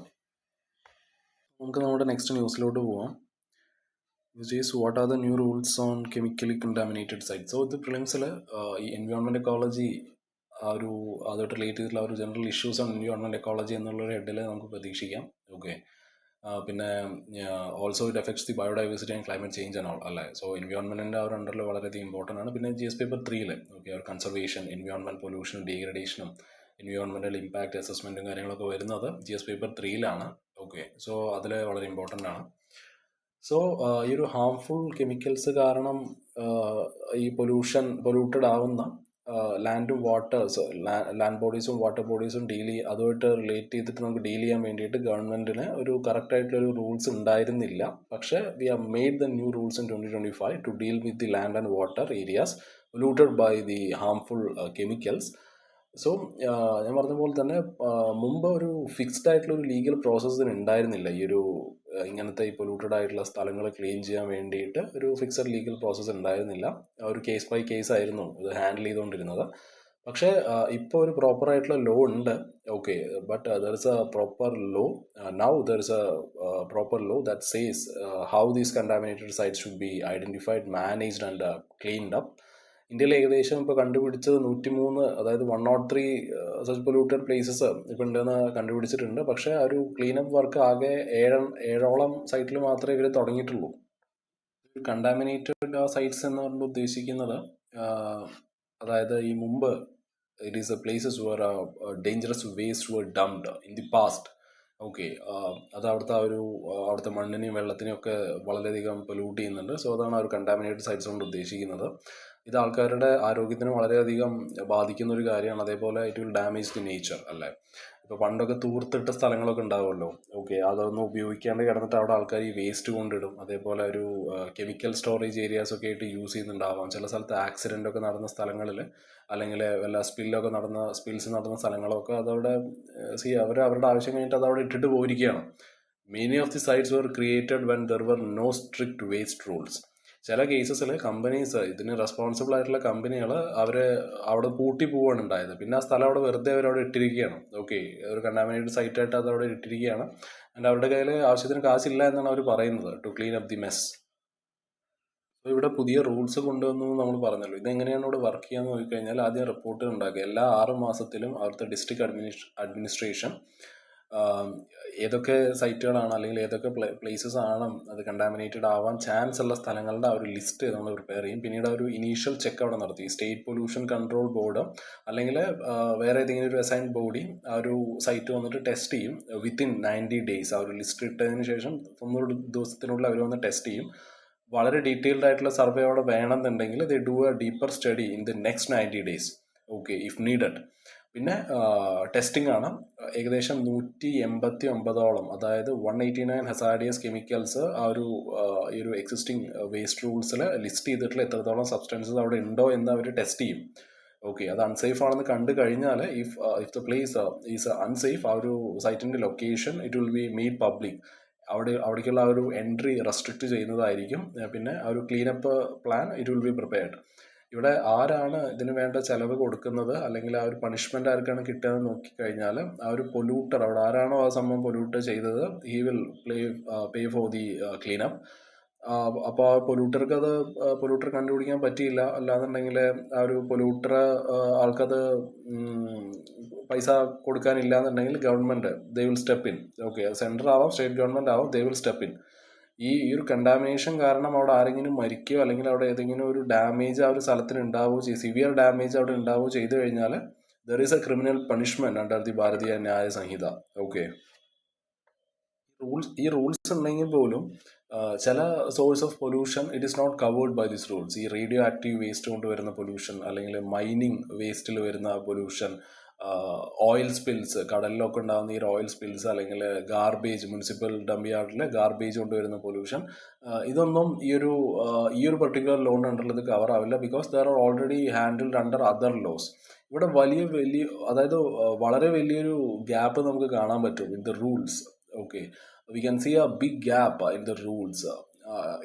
നമുക്ക് നമ്മുടെ നെക്സ്റ്റ് ന്യൂസിലോട്ട് പോവാം. Which is what are the new rules on chemically contaminated site. So ഇത് പ്രിലിംസിൽ ഈ എൻവയോൺമെൻറ്റ് എക്കോളജി ആ ഒരു അതായിട്ട് റിലേറ്റ് ചെയ്തിട്ടുള്ള ഒരു general issues on environment ecology എന്നുള്ളൊരു ഹെഡിൽ നമുക്ക് പ്രതീക്ഷിക്കാം. ഓക്കെ, പിന്നെ also it effects the biodiversity and climate change and all അല്ലേ. സോ എൻവയോൺമെൻറ്റിൻ്റെ ആ ഒരു അണ്ടറിൽ വളരെയധികം ഇമ്പോർട്ടൻ്റ് ആണ്. പിന്നെ GS പേപ്പർ 3 ഓക്കെ, അവർ കൺസർവേഷൻ, എൻവയോൺമെൻറ്റ് പൊല്യൂഷനും ഡീഗ്രഡേഷനും എൻവയോൺമെൻറ്റൽ ഇമ്പാക്റ്റ് അസസ്മെൻറ്റും കാര്യങ്ങളൊക്കെ വരുന്നത് GS പേപ്പർ 3 ഓക്കെ, സോ അതിൽ വളരെ ഇമ്പോർട്ടൻ്റ് ആണ്. സോ ഈ ഒരു ഹാംഫുൾ കെമിക്കൽസ് കാരണം ഈ പൊല്യൂട്ടഡ് ആവുന്ന ലാൻഡും വാട്ടേഴ്സ്, ലാൻഡ് ബോഡീസും വാട്ടർ ബോഡീസും അതുമായിട്ട് റിലേറ്റ് ചെയ്തിട്ട് നമുക്ക് ഡീൽ ചെയ്യാൻ വേണ്ടിയിട്ട് ഗവൺമെൻറ്റിന് ഒരു കറക്റ്റായിട്ടുള്ളൊരു റൂൾസ് ഉണ്ടായിരുന്നില്ല. പക്ഷേ we have made the new rules in 2025 to deal with the land and water areas polluted by the harmful chemicals. So ഞാൻ പറഞ്ഞ പോലെ തന്നെ മുമ്പ് ഒരു ഫിക്സ്ഡ് ആയിട്ടുള്ള ഒരു ലീഗൽ പ്രോസസ്സിന് ഉണ്ടായിരുന്നില്ല. ഈ ഒരു ഇങ്ങനത്തെ ഈ പൊല്യൂട്ടഡ് ആയിട്ടുള്ള സ്ഥലങ്ങൾ ക്ലീൻ ചെയ്യാൻ വേണ്ടിയിട്ട് ഒരു ഫിക്സഡ് ലീഗൽ പ്രോസസ്സ് ഉണ്ടായിരുന്നില്ല. ഒരു കേസ് ബൈ കേസ് ആയിരുന്നു ഇത് ഹാൻഡിൽ ചെയ്തുകൊണ്ടിരുന്നത്. പക്ഷേ ഇപ്പോൾ ഒരു പ്രോപ്പർ ആയിട്ടുള്ള ലോ ഉണ്ട്. Okay, but there is a proper law now. There is a proper law that says how these contaminated sites should be identified, managed and cleaned up. ഇന്ത്യയിൽ ഏകദേശം ഇപ്പോൾ കണ്ടുപിടിച്ചത് 103, അതായത് 103 സച്ച് പൊല്യൂട്ടഡ് പ്ലേസസ് ഇപ്പോൾ ഉണ്ടെന്ന് കണ്ടുപിടിച്ചിട്ടുണ്ട്. പക്ഷേ ആ ഒരു ക്ലീനപ്പ് വർക്ക് ആകെ 7ഓളം സൈറ്റിൽ മാത്രമേ ഇവർ തുടങ്ങിയിട്ടുള്ളൂ. കണ്ടാമിനേറ്റഡ് സൈറ്റ്സ് എന്ന് പറഞ്ഞ് ഉദ്ദേശിക്കുന്നത് അതായത് ഈ മുമ്പ് it is a places where dangerous waste were dumped in the past. Okay, അത് അവിടുത്തെ മണ്ണിനെയും വെള്ളത്തിനെയും ഒക്കെ വളരെയധികം പൊല്യൂട്ട് ചെയ്യുന്നുണ്ട്. സോ അതാണ് ആ ഒരു കണ്ടാമിനേറ്റഡ് സൈറ്റ്സ് കൊണ്ട് ഉദ്ദേശിക്കുന്നത്. ഇത് ആൾക്കാരുടെ ആരോഗ്യത്തിന് വളരെയധികം ബാധിക്കുന്ന ഒരു കാര്യമാണ്. അതേപോലെ it will damage the nature അല്ലേ. ഇപ്പോൾ പണ്ടൊക്കെ തൂർത്തിട്ട സ്ഥലങ്ങളൊക്കെ ഉണ്ടാവുമല്ലോ. ഓക്കെ, അതൊന്നും ഉപയോഗിക്കാണ്ട് കിടന്നിട്ട് അവിടെ ആൾക്കാർ ഈ വേസ്റ്റ് കൊണ്ടിടും. അതേപോലെ ഒരു കെമിക്കൽ സ്റ്റോറേജ് ഏരിയാസൊക്കെ ആയിട്ട് യൂസ് ചെയ്യുന്നുണ്ടാവാം. ചില സ്ഥലത്ത് ആക്സിഡൻ്റ് ഒക്കെ നടന്ന സ്ഥലങ്ങളിൽ അല്ലെങ്കിൽ വല്ല സ്പിൽസ് നടന്ന സ്ഥലങ്ങളൊക്കെ അതവിടെ അവരുടെ ആവശ്യം കഴിഞ്ഞിട്ട് അതവിടെ ഇട്ടിട്ട് പോയിരിക്കുകയാണ്. Many of the sites were created when there were no strict waste rules. ചില കേസസിൽ കമ്പനീസ്, ഇതിന് റെസ്പോൺസിബിൾ ആയിട്ടുള്ള കമ്പനികൾ അവർ അവിടെ പൂട്ടി പോവുകയാണ് ഉണ്ടായത്. പിന്നെ ആ സ്ഥലം അവിടെ വെറുതെ അവരവിടെ ഇട്ടിരിക്കുകയാണ്. ഓക്കെ, ഒരു കണ്ടാമിനേറ്റഡ് സൈറ്റായിട്ട് അത് അവിടെ ഇട്ടിരിക്കുകയാണ്. ആൻഡ് അവരുടെ കയ്യിൽ ആവശ്യത്തിന് കാശില്ല എന്നാണ് അവർ പറയുന്നത് to clean up the mess. അപ്പോൾ ഇവിടെ പുതിയ റൂൾസ് കൊണ്ടുവന്നു നമ്മൾ പറഞ്ഞല്ലോ. ഇതെങ്ങനെയാണ് ഇവിടെ വർക്ക് ചെയ്യാന്ന് നോക്കിക്കഴിഞ്ഞാൽ ആദ്യം റിപ്പോർട്ട് ഉണ്ടാക്കുക. എല്ലാ 6 മാസത്തിലും അവിടുത്തെ ഡിസ്ട്രിക്ട് അഡ്മിനിസ്ട്രേഷൻ ഏതൊക്കെ സൈറ്റുകളാണ് അല്ലെങ്കിൽ ഏതൊക്കെ പ്ലേസസ് ആണ് അത് കണ്ടാമിനേറ്റഡ് ആവാൻ ചാൻസ് ഉള്ള സ്ഥലങ്ങളുടെ ആ ഒരു ലിസ്റ്റ് നമ്മൾ പ്രിപ്പയർ ചെയ്യും. പിന്നീട് ഒരു ഇനീഷ്യൽ ചെക്ക് അവിടെ നടത്തി സ്റ്റേറ്റ് പൊല്യൂഷൻ കൺട്രോൾ ബോർഡ് അല്ലെങ്കിൽ വേറെ ഏതെങ്കിലും ഒരു അസൈൻ ബോഡി ആ ഒരു സൈറ്റ് വന്നിട്ട് ടെസ്റ്റ് ചെയ്യും. വിത്തിൻ 90 days ആ ഒരു ലിസ്റ്റ് ഇട്ടതിന് ശേഷം 90 ദിവസത്തിനുള്ളിൽ അവർ വന്ന് ടെസ്റ്റ് ചെയ്യും. വളരെ ഡീറ്റെയിൽഡ് ആയിട്ടുള്ള സർവേ അവിടെ വേണമെന്നുണ്ടെങ്കിൽ they do A deeper study in the next 90 days. Okay, if needed. പിന്നെ ടെസ്റ്റിംഗ് ആണ്. ഏകദേശം 189 അതായത് 189 ഹസാർഡിയസ് കെമിക്കൽസ് ആ ഒരു ഈ ഒരു എക്സിസ്റ്റിംഗ് വേസ്റ്റ് റൂൾസിൽ ലിസ്റ്റ് ചെയ്തിട്ടുള്ള എത്രത്തോളം സബ്സ്റ്റൻസസ് അവിടെ ഉണ്ടോ എന്ന് അവർ ടെസ്റ്റ് ചെയ്യും. ഓക്കെ, അത് അൺസേഫ് ആണെന്ന് കണ്ടു കഴിഞ്ഞാൽ if the place is unsafe, ആ ഒരു സൈറ്റിൻ്റെ location it will be made public. അവിടേക്കുള്ള ആ ഒരു എൻട്രി റെസ്ട്രിക്റ്റ് ചെയ്യുന്നതായിരിക്കും. പിന്നെ ആ ഒരു cleanup plan it will be prepared. ഇവിടെ ആരാണ് ഇതിന് വേണ്ട ചിലവ് കൊടുക്കുന്നത് അല്ലെങ്കിൽ ആ ഒരു പണിഷ്മെൻ്റ് ആർക്കാണ് കിട്ടുക നോക്കിക്കഴിഞ്ഞാൽ ആ ഒരു പൊല്യൂട്ടർ, അവിടെ ആരാണോ ആ സംഭവം പൊല്യൂട്ട് ചെയ്തത് he will pay for the cleanup. അപ്പോൾ ആ പൊല്യൂട്ടർക്ക് അത് പൊല്യൂട്ടർ കണ്ടുപിടിക്കാൻ പറ്റിയില്ല, അല്ലാന്നുണ്ടെങ്കിൽ ആ ഒരു പൊല്യൂട്ടർ ആൾക്കത് പൈസ കൊടുക്കാനില്ല എന്നുണ്ടെങ്കിൽ government they will step in. Okay, central ആവാം സ്റ്റേറ്റ് ഗവൺമെൻറ് ആവാം, ദേ വിൽ സ്റ്റെപ്പ് ഇൻ. ഈ ഒരു കണ്ടാമിനേഷൻ കാരണം അവിടെ ആരെങ്കിലും മരിക്കുകയോ അല്ലെങ്കിൽ അവിടെ ഏതെങ്കിലും ഒരു ഡാമേജ് ആ ഒരു സ്ഥലത്തിന് ഉണ്ടാവുകയോ സിവിയർ ഡാമേജ് അവിടെ ഉണ്ടാവുകയോ ചെയ്തു കഴിഞ്ഞാൽ there is a criminal punishment under the Bharatiya Nyaya Sanhita. Okay, ഈ റൂൾസ് ഉണ്ടെങ്കിൽ പോലും ചില source of pollution it is not covered by this rules. ഈ റേഡിയോ ആക്റ്റീവ് വേസ്റ്റ് കൊണ്ട് വരുന്ന പൊല്യൂഷൻ അല്ലെങ്കിൽ മൈനിങ് വേസ്റ്റിൽ വരുന്ന പൊല്യൂഷൻ, ഓയിൽ സ്പിൽസ്, കടലിലൊക്കെ ഉണ്ടാകുന്ന ഈ ഓയിൽ സ്പിൽസ് അല്ലെങ്കിൽ ഗാർബേജ്, മുനിസിപ്പൽ ഡംപ് യാർഡിലെ ഗാർബേജ് കൊണ്ടുവരുന്ന പൊല്യൂഷൻ, ഇതൊന്നും ഈ ഒരു പെർട്ടിക്കുലർ ലോൺ അണ്ടറിൽ ഇത് കവർ ആവില്ല. Because there are already handled under other laws. ഇവിടെ അതായത് വളരെ വലിയൊരു ഗ്യാപ്പ് നമുക്ക് കാണാൻ പറ്റും in the rules. Okay, we can see a big gap in the rules.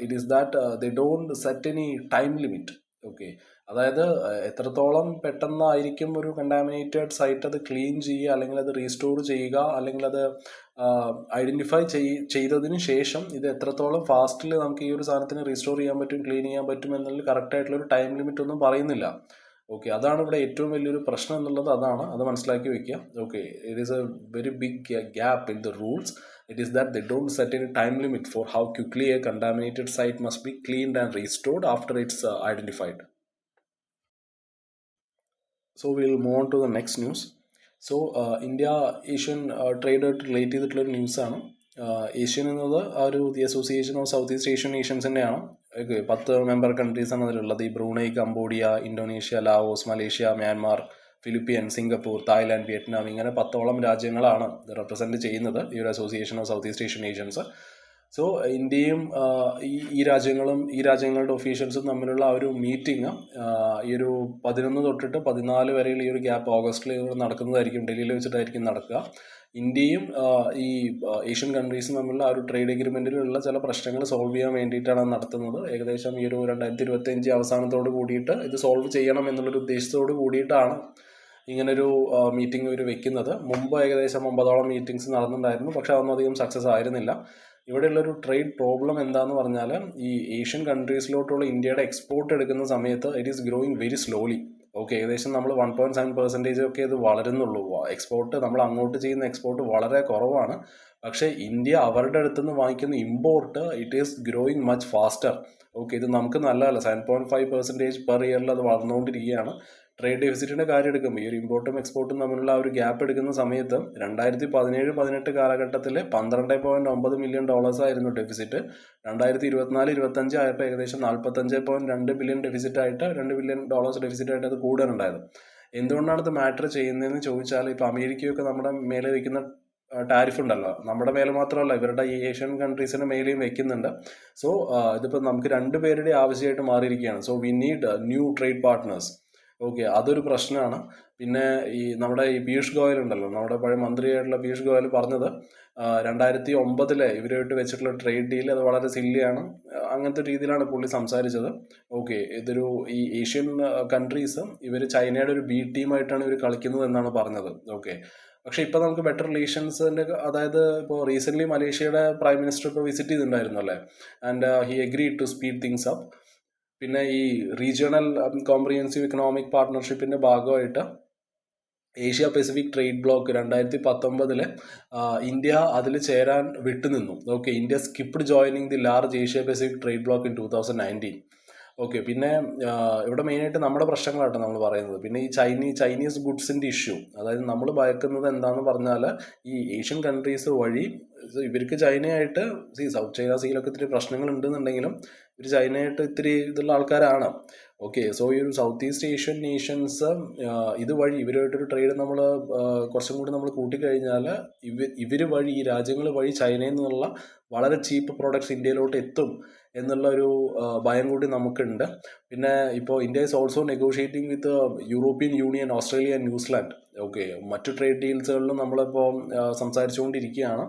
It is that they don't set any time limit. Okay, അതായത് എത്രത്തോളം പെട്ടെന്നായിരിക്കും ഒരു കണ്ടാമിനേറ്റഡ് സൈറ്റ് അത് ക്ലീൻ ചെയ്യുക അല്ലെങ്കിൽ അത് റീസ്റ്റോർ ചെയ്യുക അല്ലെങ്കിൽ അത് ഐഡൻറ്റിഫൈ ചെയ്തതിന് ശേഷം ഇത് എത്രത്തോളം ഫാസ്റ്റിൽ നമുക്ക് ഈ ഒരു സാധനത്തിന് റീസ്റ്റോർ ചെയ്യാൻ പറ്റും, ക്ലീൻ ചെയ്യാൻ പറ്റും എന്നുള്ള കറക്റ്റായിട്ടുള്ളൊരു ടൈം ലിമിറ്റ് ഒന്നും പറയുന്നില്ല. ഓക്കെ, അതാണ് ഇവിടെ ഏറ്റവും വലിയൊരു പ്രശ്നം എന്നുള്ളത്. അതാണ്, അത് മനസ്സിലാക്കി വെക്കുക. Okay, it is a very big gap in the rules. It is that they don't set any time limit for how quickly a contaminated site must be cleaned and restored after it's identified. So we'll move on to the next news. So India Asian trade relate ചെയ്തിട്ടുള്ളൊരു ന്യൂസാണ്. ASEAN എന്നത് ആ ഒരു the association of south east Asian നേഷൻസിൻ്റെയാണ്. 10 member കൺട്രീസാണ് അതിലുള്ളത്. ഈ Brunei, Cambodia, Indonesia, Laos, Malaysia, Myanmar, Philippine, Singapore, Thailand, Vietnam, ഇങ്ങനെ 10ഓളം രാജ്യങ്ങളാണ് റെപ്രസെൻറ്റ് ചെയ്യുന്നത് ഈ ഒരു association of south east Asian nations. So ഇന്ത്യയും ഈ രാജ്യങ്ങളുടെ ഒഫീഷ്യൽസും തമ്മിലുള്ള ആ ഒരു മീറ്റിംഗ് ഈ ഒരു 11 തൊട്ടിട്ട് 14 വരെയുള്ള ഈ ഒരു ഗ്യാപ്പ് ഓഗസ്റ്റിൽ നടക്കുന്നതായിരിക്കും. ഡൽഹിയിൽ വെച്ചിട്ടായിരിക്കും നടക്കുക. ഇന്ത്യയും ഈ ഏഷ്യൻ കൺട്രീസും തമ്മിലുള്ള ആ ഒരു ട്രേഡ് എഗ്രിമെൻറ്റിലുള്ള ചില പ്രശ്നങ്ങൾ സോൾവ് ചെയ്യാൻ വേണ്ടിയിട്ടാണ് നടത്തുന്നത്. ഏകദേശം ഈ ഒരു 2025 അവസാനത്തോട് കൂടിയിട്ട് ഇത് സോൾവ് ചെയ്യണം എന്നുള്ളൊരു ഉദ്ദേശത്തോട് കൂടിയിട്ടാണ് ഇങ്ങനൊരു മീറ്റിംഗ് ഇവർ വെക്കുന്നത്. മുമ്പ് ഏകദേശം 9ഓളം മീറ്റിംഗ്സ് നടന്നിട്ടുണ്ടായിരുന്നു, പക്ഷെ അതൊന്നും അധികം സക്സസ് ആയിരുന്നില്ല. ഇവിടെയുള്ളൊരു ട്രേഡ് പ്രോബ്ലം എന്താണെന്ന് പറഞ്ഞാൽ ഈ ഏഷ്യൻ കൺട്രീസിലോട്ടുള്ള ഇന്ത്യയുടെ എക്സ്പോർട്ട് എടുക്കുന്ന സമയത്ത് it is growing very slowly. Okay, ഏകദേശം നമ്മൾ 1.7% ഒക്കെ ഇത് വളരുന്നുള്ളൂ. എക്സ്പോർട്ട് നമ്മൾ അങ്ങോട്ട് ചെയ്യുന്ന എക്സ്പോർട്ട് വളരെ കുറവാണ്. പക്ഷേ ഇന്ത്യ അവരുടെ അടുത്തുനിന്ന് വാങ്ങിക്കുന്ന import it is growing much faster. Okay, ഇത് നമുക്ക് നല്ലതല്ല. 7.5% പെർ ഇയറിൽ അത് വളർന്നുകൊണ്ടിരിക്കുകയാണ്. ട്രേഡ് ഡെഫിസിറ്റിൻ്റെ കാര്യം എടുക്കുമ്പോൾ ഈ ഒരു ഇമ്പോർട്ടും എക്സ്പോർട്ടും തമ്മിലുള്ള ആ ഒരു ഗ്യാപ്പ് എടുക്കുന്ന സമയത്ത് 2017-18 കാലഘട്ടത്തിൽ $12.9 മില്യൺ ആയിരുന്നു ഡെഫിസിറ്റ്. 2024-25 ആയപ്പോൾ ഏകദേശം $45.2 ബില്യൺ ഡെഫിസിറ്റായിട്ട് $2 ബില്യൺ ഡെഫിസിറ്റായിട്ട് അത് കൂടാനുണ്ടായത്. എന്തുകൊണ്ടാണ് ഇത് മാറ്റർ ചെയ്യുന്നതെന്ന് ചോദിച്ചാൽ, ഇപ്പോൾ അമേരിക്കയൊക്കെ നമ്മുടെ മേലെ വയ്ക്കുന്ന ടാരിഫ് ഉണ്ടല്ലോ, നമ്മുടെ മേലെ മാത്രമല്ല ഇവരുടെ ഈ ഏഷ്യൻ കൺട്രീസിൻ്റെ മേലെയും വെക്കുന്നുണ്ട്. സോ ഇതിപ്പോൾ നമുക്ക് 2 പേരുടെ ആവശ്യമായിട്ട് മാറിയിരിക്കുകയാണ്. So we need new trade partners. Okay, അതൊരു പ്രശ്നമാണ്. പിന്നെ നമ്മുടെ ഈ പീയൂഷ് ഗോയൽ ഉണ്ടല്ലോ, നമ്മുടെ പഴയ മന്ത്രിയായിട്ടുള്ള പീയൂഷ് ഗോയൽ പറഞ്ഞത് 2009 ഇവരുമായിട്ട് വെച്ചിട്ടുള്ള ട്രേഡ് ഡീൽ അത് വളരെ സില്ലിയാണ്. അങ്ങനത്തെ രീതിയിലാണ് പുള്ളി സംസാരിച്ചത്. ഓക്കെ, ഇതൊരു ഈ ഏഷ്യൻ കൺട്രീസ് ഇവർ ചൈനയുടെ ഒരു ബി ടീമായിട്ടാണ് ഇവർ കളിക്കുന്നത് എന്നാണ് പറഞ്ഞത്. ഓക്കെ, പക്ഷെ ഇപ്പൊ നമുക്ക് ബെറ്റർ റിലേഷൻസിന്റെ, അതായത് ഇപ്പോൾ റീസെന്റ് മലേഷ്യയുടെ പ്രൈം മിനിസ്റ്റർ ഇപ്പോൾ വിസിറ്റ് ചെയ്തിട്ടുണ്ടായിരുന്നു അല്ലേ, and he agree to speed things up. പിന്നെ ഈ റീജിയണൽ കോംപ്രിഹെൻസീവ് ഇക്കണോമിക് പാർട്ട്ണർഷിപ്പിന്റെ ഭാഗമായിട്ട് Asia Pacific trade bloc 2019 India അതിൽ ചേരാൻ വിട്ടുനിന്നു. Okay, India skipped joining the large Asia Pacific trade bloc in 2019. Okay, പിന്നെ ഇവിടെ മെയിനായിട്ട് നമ്മുടെ പ്രശ്നങ്ങളാട്ടോ നമ്മൾ പറയുന്നത്. പിന്നെ ഈ ചൈനീസ് ഗുഡ്സിന്റെ ഇഷ്യൂ, അതായത് നമ്മൾ ഭയക്കുന്നത് എന്താണെന്ന് പറഞ്ഞാൽ ഈ ഏഷ്യൻ കൺട്രീസ് വഴി ഇവർക്ക് ചൈനയായിട്ട് സൗത്ത് ചൈന സീയിലൊക്കെ ഇത്തിരി പ്രശ്നങ്ങൾ ഉണ്ടെന്നുണ്ടെങ്കിലും ഇവർ ചൈനയായിട്ട് ഇത്തിരി ഇതുള്ള ആൾക്കാരാണ്. ഓക്കെ, സോ ഈ ഒരു സൗത്ത് ഈസ്റ്റ് ഏഷ്യൻ നേഷൻസ് ഇതുവഴി ഇവരുമായിട്ടൊരു ട്രേഡ് നമ്മൾ കുറച്ചും കൂടി നമ്മൾ കൂട്ടിക്കഴിഞ്ഞാൽ ഇവർ വഴി, ഈ രാജ്യങ്ങൾ വഴി ചൈനയിൽ നിന്നുള്ള വളരെ ചീപ്പ് പ്രോഡക്ട്സ് ഇന്ത്യയിലോട്ട് എത്തും എന്നുള്ള ഒരു ഭയം കൂടി നമുക്കുണ്ട്. പിന്നെ ഇപ്പോൾ India is also negotiating with European union, Australia and New Zealand. Okay, മറ്റു ട്രേഡ് ഡീൽസുകളിലും നമ്മളിപ്പോൾ സംസാരിച്ചുകൊണ്ടിരിക്കുകയാണ്.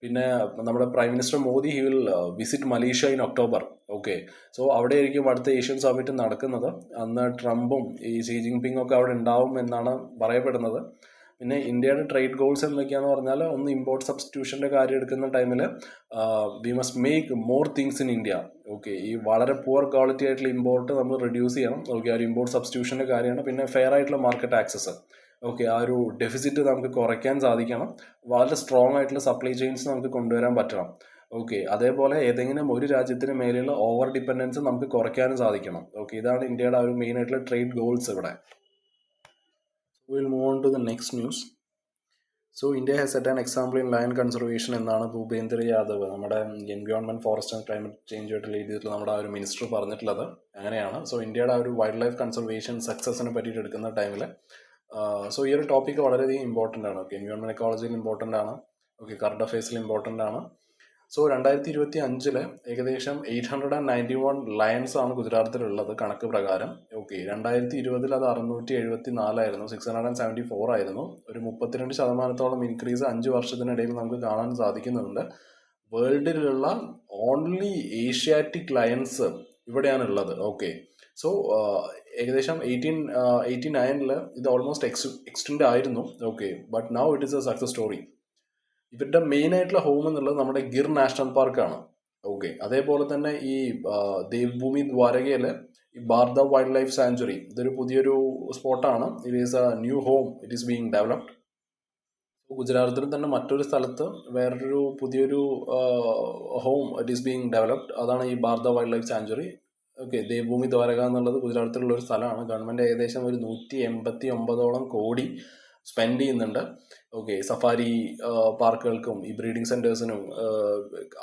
പിന്നെ നമ്മുടെ prime minister Modi he will visit Malaysia in October. Okay, so അവിടെ ആയിരിക്കും അടുത്ത ഏഷ്യൻ സമ്മിറ്റ് നടക്കുന്നത്. അന്ന് ട്രംപും ഈ ഷീ ജിൻപിങ്ങും ഒക്കെ അവിടെ ഉണ്ടാവും എന്നാണ് പറയപ്പെടുന്നത്. പിന്നെ ഇന്ത്യയുടെ ട്രേഡ് ഗോൾസ് എന്തൊക്കെയാണെന്ന് പറഞ്ഞാൽ, ഒന്ന് ഇമ്പോർട്ട് സബ്സ്റ്റിറ്റ്യൂഷൻ്റെ കാര്യം എടുക്കുന്ന ടൈമിൽ we must make more things in India. Okay, ഈ വളരെ പുവർ ക്വാളിറ്റി ആയിട്ടുള്ള ഇമ്പോർട്ട് നമ്മൾ റെഡ്യൂസ് ചെയ്യണം. ഓക്കെ, ആ ഒരു ഇമ്പോർട്ട് സബ്സ്റ്റിറ്റ്യൂഷൻ്റെ കാര്യമാണ്. പിന്നെ ഫെയർ ആയിട്ടുള്ള മാർക്കറ്റ് ആക്സസ്. ഓക്കെ, ആ ഒരു ഡെഫിസിറ്റ് നമുക്ക് കുറയ്ക്കാൻ സാധിക്കണം. വളരെ സ്ട്രോങ് ആയിട്ടുള്ള സപ്ലൈ ചെയിൻസ് നമുക്ക് കൊണ്ടുവരാൻ പറ്റണം. ഓക്കെ, അതേപോലെ ഏതെങ്കിലും ഒരു രാജ്യത്തിന് മേലെയുള്ള ഓവർ ഡിപ്പെൻഡൻസ് നമുക്ക് കുറയ്ക്കാനും സാധിക്കണം. ഓക്കെ, ഇതാണ് ഇന്ത്യയുടെ ആ ഒരു മെയിൻ ആയിട്ടുള്ള ട്രേഡ് ഗോൾസ് ഇവിടെ. We'll move on to the next news. So India has set an example in lion conservation എന്നാണ് ഭൂപേന്ദ്ര യാദവ്, നമ്മുടെ environment forest and climate change ആയിട്ട് ലീഡ് ചെയ്തിട്ടുള്ള നമ്മുടെ ആ ഒരു മിനിസ്റ്റർ പറഞ്ഞിട്ടുള്ളത് അങ്ങനെയാണ്. സോ ഇന്ത്യയുടെ ആ ഒരു വൈൽഡ് ലൈഫ് കൺസർവേഷൻ സക്സസിനെ പറ്റിയിട്ട് എടുക്കുന്ന ടൈമിൽ സോ ഈ ഒരു ടോപ്പിക്ക് വളരെയധികം ഇമ്പോർട്ടൻ്റ് ആണ്. ഓക്കെ, എൻവയോൺമെന്റ് എക്കോളജിയിൽ ഇമ്പോർട്ടൻ്റ് ആണ്. ഓക്കെ, കറണ്ട് അഫയേഴ്സിൽ ഇമ്പോർട്ടൻ്റ് ആണ്. സോ 2025 ഏകദേശം 891 ലയൺസ് ആണ് ഗുജറാത്തിലുള്ളത് കണക്ക് പ്രകാരം. ഓക്കെ, 2020 അത് 674 674 ആയിരുന്നു. ഒരു 32% ഇൻക്രീസ് 5 വർഷത്തിനിടയിൽ നമുക്ക് കാണാൻ സാധിക്കുന്നുണ്ട്. വേൾഡിലുള്ള ഓൺലി ഏഷ്യാറ്റിക് ലയൺസ് ഇവിടെയാണ് ഉള്ളത്. ഓക്കെ, സോ ഏകദേശം 1889 ഇത് ഓൾമോസ്റ്റ് എക്സ്റ്റെൻഡ് ആയിരുന്നു. Okay, but now it is A success story. ഇവരുടെ മെയിൻ ആയിട്ടുള്ള ഹോം എന്നുള്ളത് നമ്മുടെ ഗിർ നാഷണൽ പാർക്കാണ്. ഓക്കെ, അതേപോലെ തന്നെ ഈ ദേവ്ഭൂമി ദ്വാരകയിലെ ഈ ബാർദ വൈൽഡ് ലൈഫ് സാങ്ച്വറി, ഇതൊരു പുതിയൊരു സ്പോട്ടാണ്. It is a new home, it is being developed. ഗുജറാത്തിൽ തന്നെ മറ്റൊരു സ്ഥലത്ത് വേറൊരു പുതിയൊരു home it is being developed, അതാണ് ഈ Barda wildlife sanctuary. Okay, Devbhumi Dwarka എന്നുള്ളത് ഗുജറാത്തിലുള്ള ഒരു സ്ഥലമാണ്. ഗവൺമെൻറ് ഏകദേശം ഒരു 189 കോടി സ്പെൻഡ് ചെയ്യുന്നുണ്ട്. ഓക്കെ, സഫാരി പാർക്കുകൾക്കും ഈ ബ്രീഡിംഗ് സെൻറ്റേഴ്സിനും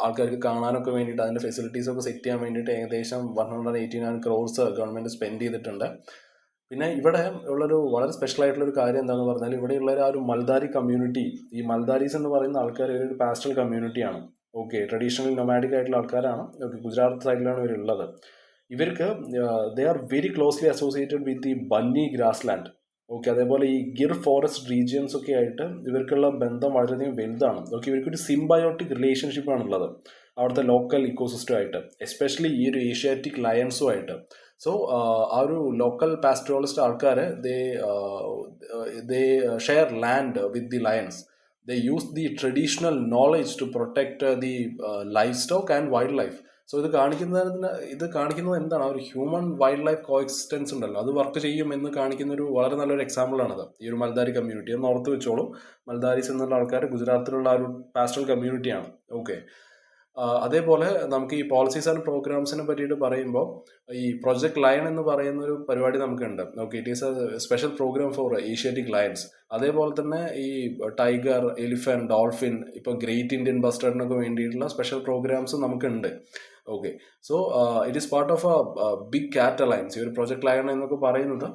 ആൾക്കാർക്ക് കാണാനൊക്കെ വേണ്ടിയിട്ട് അതിൻ്റെ ഫെസിലിറ്റീസൊക്കെ സെറ്റ് ചെയ്യാൻ വേണ്ടിയിട്ട് ഏകദേശം 189 crores ഗവൺമെൻറ് സ്പെൻഡ് ചെയ്തിട്ടുണ്ട്. പിന്നെ ഇവിടെ ഉള്ളൊരു വളരെ സ്പെഷ്യൽ ആയിട്ടുള്ളൊരു കാര്യം എന്താണെന്ന് പറഞ്ഞാൽ, ഇവിടെയുള്ള ആ ഒരു മൽദാരി കമ്മ്യൂണിറ്റി, ഈ മൽദാരീസ് എന്ന് പറയുന്ന ആൾക്കാർ ഒരു പാസ്റ്റൽ കമ്മ്യൂണിറ്റിയാണ്. ഓക്കെ, ട്രഡീഷണൽ നൊമാഡിക് ആയിട്ടുള്ള ആൾക്കാരാണ്. ഓക്കെ, ഗുജറാത്ത് സൈഡിലാണ് ഇവരുള്ളത്. ഇവർക്ക് they are very closely associated with the bunny grass land. Okay, അതേപോലെ ഈ ഗിർ ഫോറസ്റ്റ് റീജിയൻസ് ഒക്കെ ആയിട്ട് ഇവർക്കുള്ള ബന്ധം വളരെയധികം വലുതാണ്. ഓക്കെ, ഇവർക്കൊരു സിംബയോട്ടിക് റിലേഷൻഷിപ്പാണുള്ളത് അവിടുത്തെ ലോക്കൽ ഇക്കോസിസ്റ്റമായിട്ട്, എസ്പെഷ്യലി ഈ ഒരു ഏഷ്യാറ്റിക് ലയൺസുമായിട്ട്. സോ ആ ഒരു ലോക്കൽ പാസ്റ്റോളിസ്റ്റ് ആൾക്കാർ they share land with the lions. They use the traditional knowledge to protect the livestock and wildlife. So ഇത് കാണിക്കുന്നത് എന്താണ്, ആ ഒരു ഹ്യൂമൻ വൈൽഡ് ലൈഫ് കോഎക്സിസ്റ്റൻസ് ഉണ്ടല്ലോ, അത് വർക്ക് ചെയ്യും എന്ന് കാണിക്കുന്ന ഒരു വളരെ നല്ലൊരു എക്സാമ്പിൾ ആണത്. ഈ ഒരു മൽദാരി കമ്മ്യൂണിറ്റി എന്ന് ഓർത്ത് വെച്ചോളൂ. മൽദാരീസ് എന്നുള്ള ആൾക്കാർ ഗുജറാത്തിലുള്ള ആ ഒരു പാസ്റ്റൽ കമ്മ്യൂണിറ്റിയാണ്. ഓക്കെ, അതേപോലെ നമുക്ക് ഈ പോളിസീസ് ആൻഡ് പ്രോഗ്രാംസിനെ പറ്റിയിട്ട് പറയുമ്പോൾ ഈ പ്രൊജക്ട് ലയൺ എന്ന് പറയുന്ന ഒരു പരിപാടി നമുക്കുണ്ട്. Okay, it is a special program for Asiatic lions. അതേപോലെ തന്നെ ഈ ടൈഗർ, എലിഫന്റ്, ഡോൾഫിൻ, ഇപ്പോൾ ഗ്രേറ്റ് ഇന്ത്യൻ ബസ്റ്റേർഡിനൊക്കെ വേണ്ടിയിട്ടുള്ള സ്പെഷ്യൽ പ്രോഗ്രാംസ് നമുക്കുണ്ട്. Okay, so it is part of a big cat alliance. ഈ ഒരു പ്രൊജക്ട് ലയൺ എന്നൊക്കെ പറയുന്നത്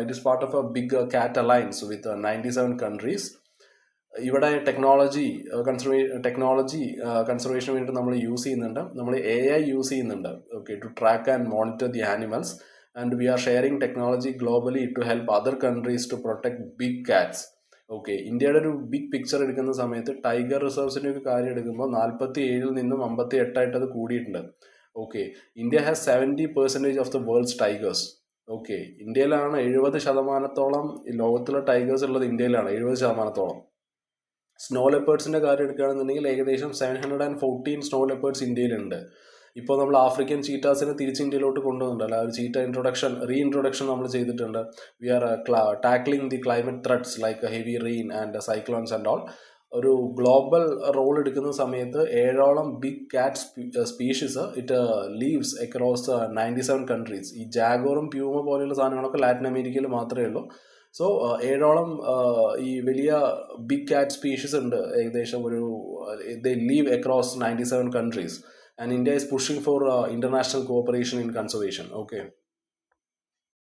it is part of a big cat alliance with 97 countries. ഇവിടെ ടെക്നോളജി കൺസർവേഷന് വേണ്ടി നമ്മൾ യൂസ് ചെയ്യുന്നുണ്ട്. നമ്മൾ AI യൂസ് ചെയ്യുന്നുണ്ട്. Okay, to track and monitor the animals and we are sharing technology globally to help other countries to protect big cats. Okay, ഇന്ത്യയുടെ ഒരു big picture എടുക്കുന്ന സമയത്ത് ടൈഗർ റിസർവ്സിൻ്റെ ഒക്കെ കാര്യം എടുക്കുമ്പോൾ 47 നിന്നും 58 അത് കൂടിയിട്ടുണ്ട്. Okay, India has 70% of the world's tigers. Okay, ഇന്ത്യയിലാണ് 70% ലോകത്തിലെ ടൈഗേഴ്സ് ഉള്ളത്. ഇന്ത്യയിലാണ് 70%. സ്നോ ലെപ്പേർഡ്സിൻ്റെ കാര്യം എടുക്കുകയാണെന്നുണ്ടെങ്കിൽ ഏകദേശം 714 സ്നോ ലെപ്പേർഡ്സ് ഇന്ത്യയിലുണ്ട്. ഇപ്പോൾ നമ്മൾ ആഫ്രിക്കൻ ചീറ്റാസിനെ തിരിച്ച് ഇന്ത്യയിലോട്ട് കൊണ്ടുവന്നിട്ടുണ്ട്. ഒരു ചീറ്റ റീഇൻട്രൊഡക്ഷൻ നമ്മൾ ചെയ്തിട്ടുണ്ട്. We are tackling the climate threats like heavy rain and cyclones and all. ഒരു ഗ്ലോബൽ റോൾ എടുക്കുന്ന സമയത്ത് 7ഓളം big cat species it lives across 97 countries. ഈ ജാഗോറും പ്യൂമ പോലെയുള്ള സാധനങ്ങളൊക്കെ ലാറ്റിൻ അമേരിക്കയിൽ മാത്രമേ ഉള്ളൂ. സോ 7ഓളം ഈ വലിയ ബിഗ് കാറ്റ് സ്പീഷീസ് ഉണ്ട്. ഏകദേശം they live across 97 countries. And India is pushing for international cooperation in conservation. Okay.